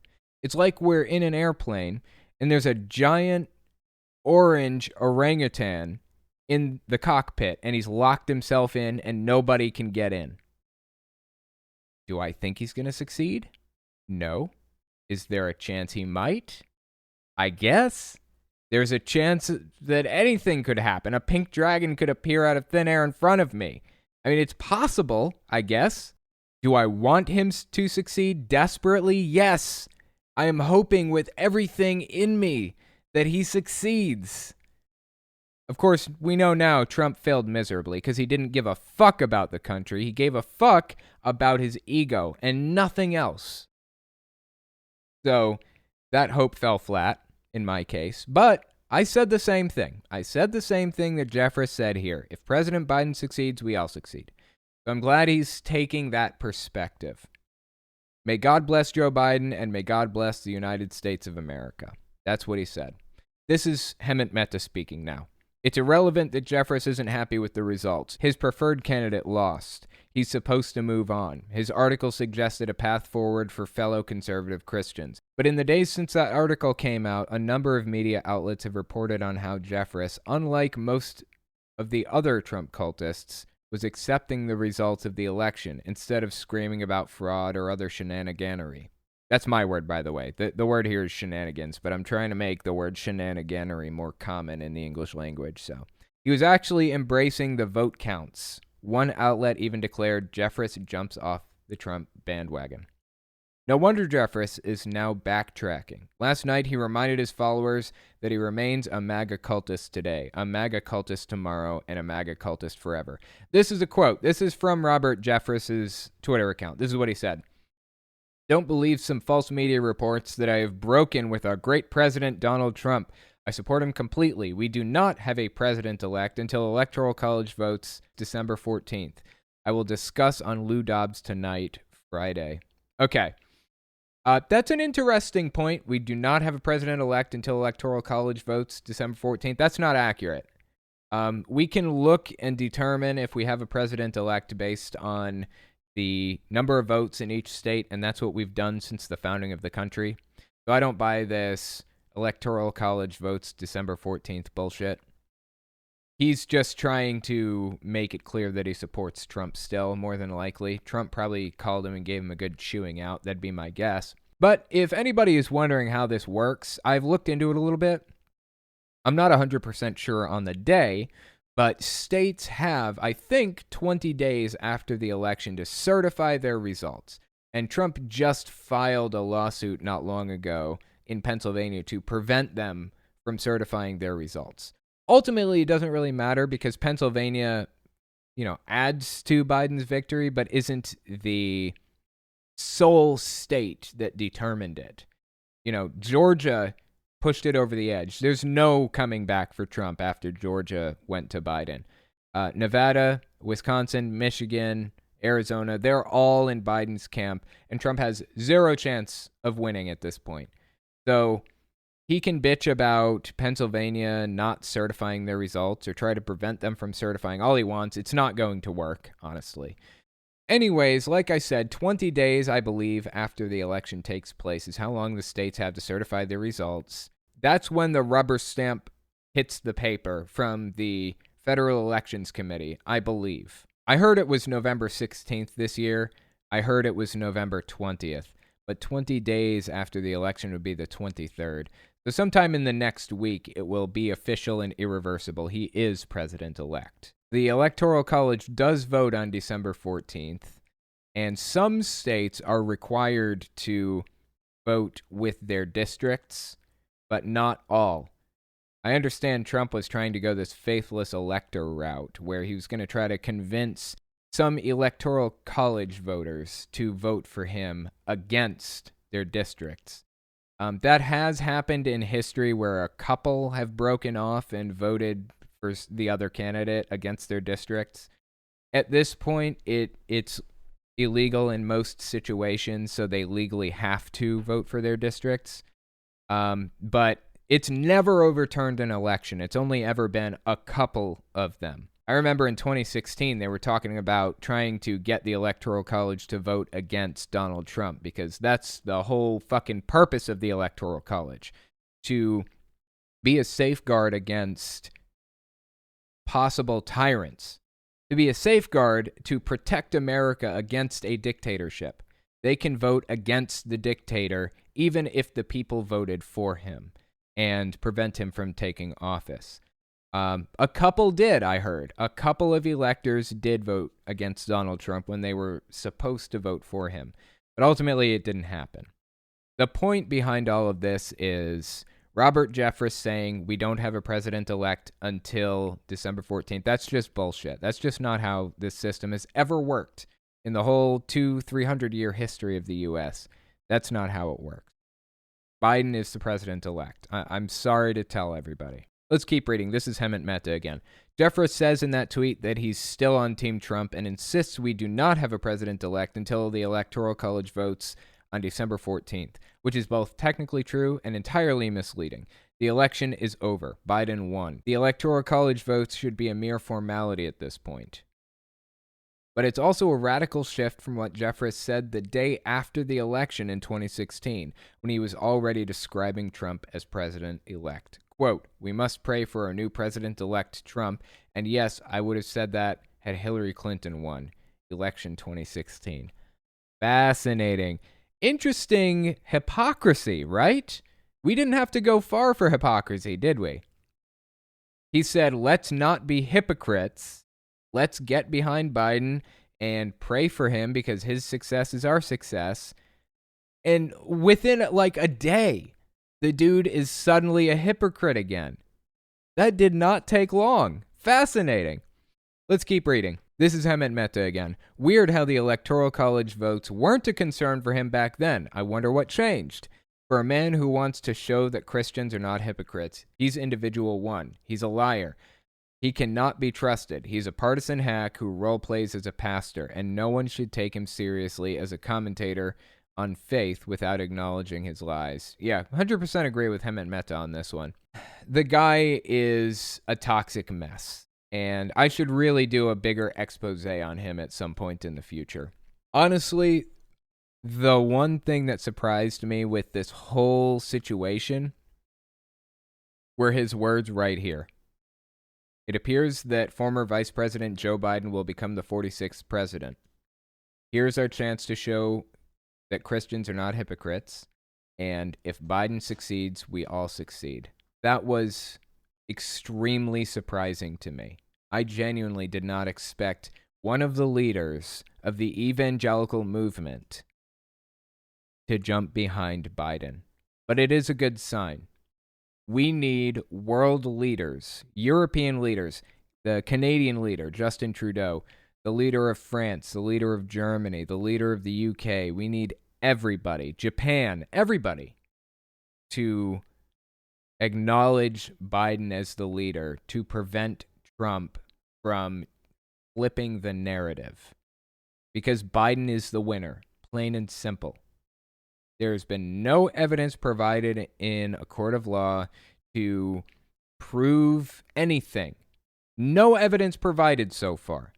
It's like we're in an airplane and there's a giant orange orangutan in the cockpit and he's locked himself in and nobody can get in. Do I think he's going to succeed? No. Is there a chance he might? I guess. There's a chance that anything could happen. A pink dragon could appear out of thin air in front of me. I mean, it's possible, I guess. Do I want him to succeed desperately? Yes. I am hoping with everything in me that he succeeds. Of course, we know now Trump failed miserably because he didn't give a fuck about the country. He gave a fuck about his ego and nothing else. So that hope fell flat in my case. But I said the same thing. I said the same thing that Jeffress said here. If President Biden succeeds, we all succeed. So I'm glad he's taking that perspective. May God bless Joe Biden and may God bless the United States of America. That's what he said. This is Hemant Mehta speaking now. It's irrelevant that Jeffress isn't happy with the results. His preferred candidate lost. He's supposed to move on. His article suggested a path forward for fellow conservative Christians. But in the days since that article came out, a number of media outlets have reported on how Jeffress, unlike most of the other Trump cultists, was accepting the results of the election instead of screaming about fraud or other shenaniganery. That's my word, by the way. The word here is shenanigans, but I'm trying to make the word shenaniganery more common in the English language. So he was actually embracing the vote counts. One outlet even declared Jeffress jumps off the Trump bandwagon. No wonder Jeffress is now backtracking. Last night, he reminded his followers that he remains a MAGA cultist today, a MAGA cultist tomorrow, and a MAGA cultist forever. This is a quote. This is from Robert Jeffress's Twitter account. This is what he said. Don't believe some false media reports that I have broken with our great president, Donald Trump. I support him completely. We do not have a president-elect until Electoral College votes December 14th. I will discuss on Lou Dobbs tonight, Friday. Okay. That's an interesting point. We do not have a president-elect until Electoral College votes December 14th. That's not accurate. We can look and determine if we have a president-elect based on the number of votes in each state, and that's what we've done since the founding of the country. So I don't buy this Electoral College votes December 14th bullshit. He's just trying to make it clear that he supports Trump still, more than likely. Trump probably called him and gave him a good chewing out. That'd be my guess. But if anybody is wondering how this works, I've looked into it a little bit. I'm not 100% sure on the day, but states have, I think, 20 days after the election to certify their results. And Trump just filed a lawsuit not long ago in Pennsylvania to prevent them from certifying their results. Ultimately, it doesn't really matter because Pennsylvania adds to Biden's victory, but isn't the sole state that determined it. Georgia pushed it over the edge. There's no coming back for Trump after Georgia went to Biden. Nevada, Wisconsin, Michigan, Arizona, they're all in Biden's camp, and Trump has zero chance of winning at this point. So he can bitch about Pennsylvania not certifying their results or try to prevent them from certifying all he wants. It's not going to work, honestly. Anyways, like I said, 20 days, I believe, after the election takes place is how long the states have to certify their results. That's when the rubber stamp hits the paper from the Federal Elections Committee, I believe. I heard it was November 16th this year. I heard it was November 20th. But 20 days after the election would be the 23rd. So sometime in the next week, it will be official and irreversible. He is president-elect. The Electoral College does vote on December 14th, and some states are required to vote with their districts, but not all. I understand Trump was trying to go this faithless elector route, where he was going to try to convince some Electoral College voters to vote for him against their districts. That has happened in history where a couple have broken off and voted for the other candidate against their districts. At this point, it's illegal in most situations, so they legally have to vote for their districts. But it's never overturned an election. It's only ever been a couple of them. I remember in 2016, they were talking about trying to get the Electoral College to vote against Donald Trump, because that's the whole fucking purpose of the Electoral College, to be a safeguard against possible tyrants, to be a safeguard to protect America against a dictatorship. They can vote against the dictator even if the people voted for him and prevent him from taking office. A couple did, I heard. A couple of electors did vote against Donald Trump when they were supposed to vote for him. But ultimately, it didn't happen. The point behind all of this is Robert Jeffress saying we don't have a president-elect until December 14th. That's just bullshit. That's just not how this system has ever worked in the whole 300-year history of the U.S. That's not how it works. Biden is the president-elect. I'm sorry to tell everybody. Let's keep reading. This is Hemant Mehta again. Jeffress says in that tweet that he's still on Team Trump and insists we do not have a president-elect until the Electoral College votes on December 14th, which is both technically true and entirely misleading. The election is over. Biden won. The Electoral College votes should be a mere formality at this point. But it's also a radical shift from what Jeffress said the day after the election in 2016, when he was already describing Trump as president-elect. Quote, we must pray for our new president-elect Trump, and yes, I would have said that had Hillary Clinton won. Election 2016. Fascinating. Interesting hypocrisy, right? We didn't have to go far for hypocrisy, did we? He said, let's not be hypocrites. Let's get behind Biden and pray for him because his success is our success. And within like a day, the dude is suddenly a hypocrite again. That did not take long. Fascinating. Let's keep reading. This is Hemant Mehta again. Weird how the Electoral College votes weren't a concern for him back then. I wonder what changed. For a man who wants to show that Christians are not hypocrites, he's individual one. He's a liar. He cannot be trusted. He's a partisan hack who role plays as a pastor, and no one should take him seriously as a commentator on faith without acknowledging his lies. Yeah, 100% agree with Hemant Mehta on this one. The guy is a toxic mess, and I should really do a bigger expose on him at some point in the future. Honestly, the one thing that surprised me with this whole situation were his words right here. It appears that former Vice President Joe Biden will become the 46th president. Here's our chance to show that Christians are not hypocrites, and if Biden succeeds, we all succeed. That was extremely surprising to me. I genuinely did not expect one of the leaders of the evangelical movement to jump behind Biden. But it is a good sign. We need world leaders, European leaders, the Canadian leader, Justin Trudeau, the leader of France, the leader of Germany, the leader of the UK. We need everybody, Japan, everybody, to acknowledge Biden as the leader to prevent Trump from flipping the narrative. Because Biden is the winner, plain and simple. There's been no evidence provided in a court of law to prove anything. No evidence provided so far.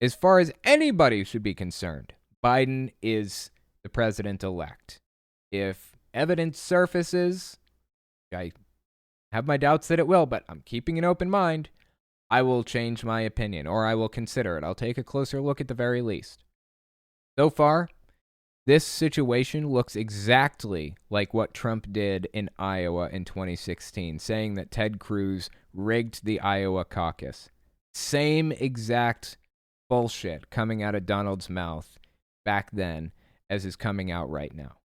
As far as anybody should be concerned, Biden is the president-elect. If evidence surfaces, I have my doubts that it will, but I'm keeping an open mind, I will change my opinion, or I will consider it. I'll take a closer look at the very least. So far, this situation looks exactly like what Trump did in Iowa in 2016, saying that Ted Cruz rigged the Iowa caucus. Same exact bullshit coming out of Donald's mouth back then as is coming out right now.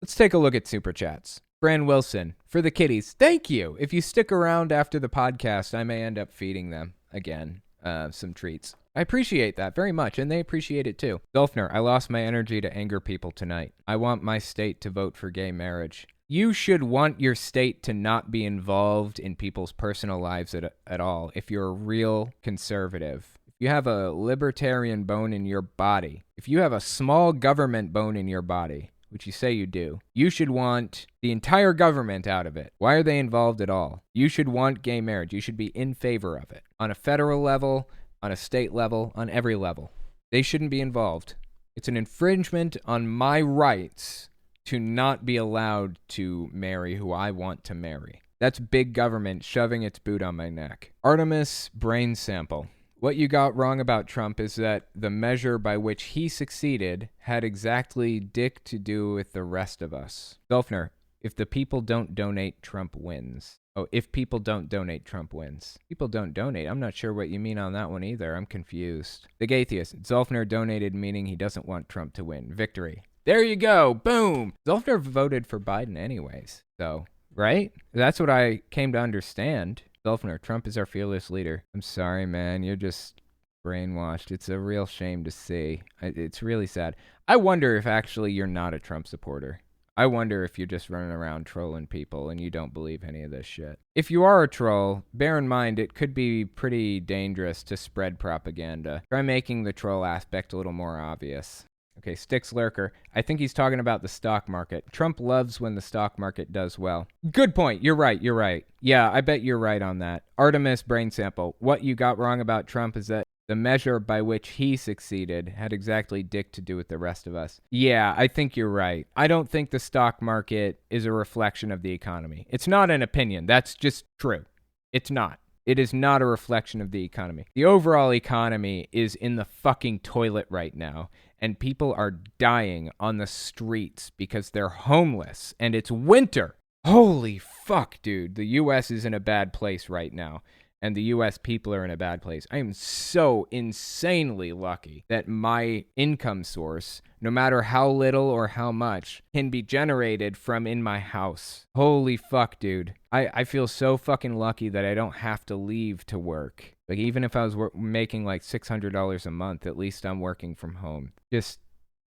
Let's take a look at Super Chats. Fran Wilson, for the kitties, thank you. If you stick around after the podcast, I may end up feeding them again some treats. I appreciate that very much, and they appreciate it too. Dolfner, I lost my energy to anger people tonight. I want my state to vote for gay marriage. You should want your state to not be involved in people's personal lives at all if you're a real conservative. If you have a libertarian bone in your body, if you have a small government bone in your body, which you say you do, you should want the entire government out of it. Why are they involved at all? You should want gay marriage. You should be in favor of it. On a federal level, on a state level, on every level. They shouldn't be involved. It's an infringement on my rights to not be allowed to marry who I want to marry. That's big government shoving its boot on my neck. Artemis Brain Sample. What you got wrong about Trump is that the measure by which he succeeded had exactly dick to do with the rest of us. Dolfner, if the people don't donate, Trump wins. Oh, if people don't donate, Trump wins. People don't donate. I'm not sure what you mean on that one either. I'm confused. The Gatheist. Zolfner donated, meaning he doesn't want Trump to win. Victory. There you go. Boom. Zolfner voted for Biden anyways. So, right? That's what I came to understand. Zolfner, Trump is our fearless leader. I'm sorry, man. You're just brainwashed. It's a real shame to see. It's really sad. I wonder if actually you're not a Trump supporter. I wonder if you're just running around trolling people and you don't believe any of this shit. If you are a troll, bear in mind it could be pretty dangerous to spread propaganda. Try making the troll aspect a little more obvious. Okay, Styx Lurker. I think he's talking about the stock market. Trump loves when the stock market does well. Good point. You're right. Yeah, I bet you're right on that. Artemis Brain Sample. What you got wrong about Trump is that the measure by which he succeeded had exactly dick to do with the rest of us. Yeah, I think you're right. I don't think the stock market is a reflection of the economy. It's not an opinion. That's just true. It's not. It is not a reflection of the economy. The overall economy is in the fucking toilet right now, and people are dying on the streets because they're homeless, and it's winter. Holy fuck, dude. The U.S. is in a bad place right now. And the U.S. people are in a bad place. I am so insanely lucky that my income source, no matter how little or how much, can be generated from in my house. Holy fuck, dude. I feel so fucking lucky that I don't have to leave to work. Like, even if I was making like $600 a month, at least I'm working from home. Just,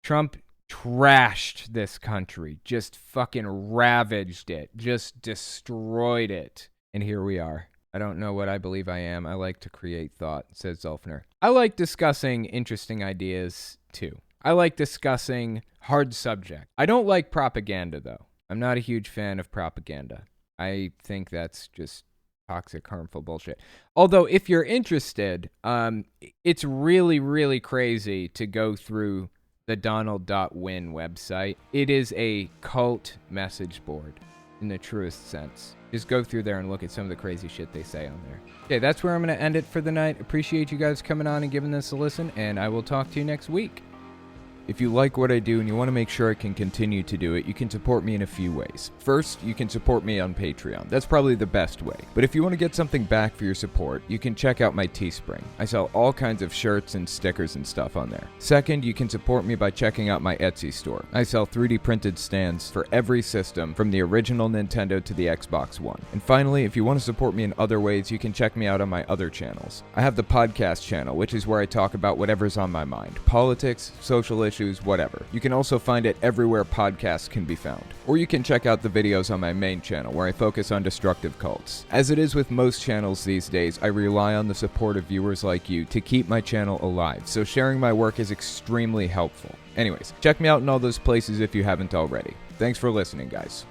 Trump trashed this country. Just fucking ravaged it. Just destroyed it. And here we are. I don't know what I believe I am. I like to create thought, says Zolfner. I like discussing interesting ideas, too. I like discussing hard subjects. I don't like propaganda, though. I'm not a huge fan of propaganda. I think that's just toxic, harmful bullshit. Although, if you're interested, it's really, really crazy to go through the Donald.win website. It is a cult message board. In the truest sense. Just go through there and look at some of the crazy shit they say on there. Okay, that's where I'm going to end it for the night. Appreciate you guys coming on and giving this a listen, and I will talk to you next week. If you like what I do and you want to make sure I can continue to do it, you can support me in a few ways. First, you can support me on Patreon. That's probably the best way. But if you want to get something back for your support, you can check out my Teespring. I sell all kinds of shirts and stickers and stuff on there. Second, you can support me by checking out my Etsy store. I sell 3D printed stands for every system, from the original Nintendo to the Xbox One. And finally, if you want to support me in other ways, you can check me out on my other channels. I have the podcast channel, which is where I talk about whatever's on my mind. Politics, social issues, whatever. You can also find it everywhere podcasts can be found. Or you can check out the videos on my main channel, where I focus on destructive cults. As it is with most channels these days, I rely on the support of viewers like you to keep my channel alive, so sharing my work is extremely helpful. Anyways, check me out in all those places if you haven't already. Thanks for listening, guys.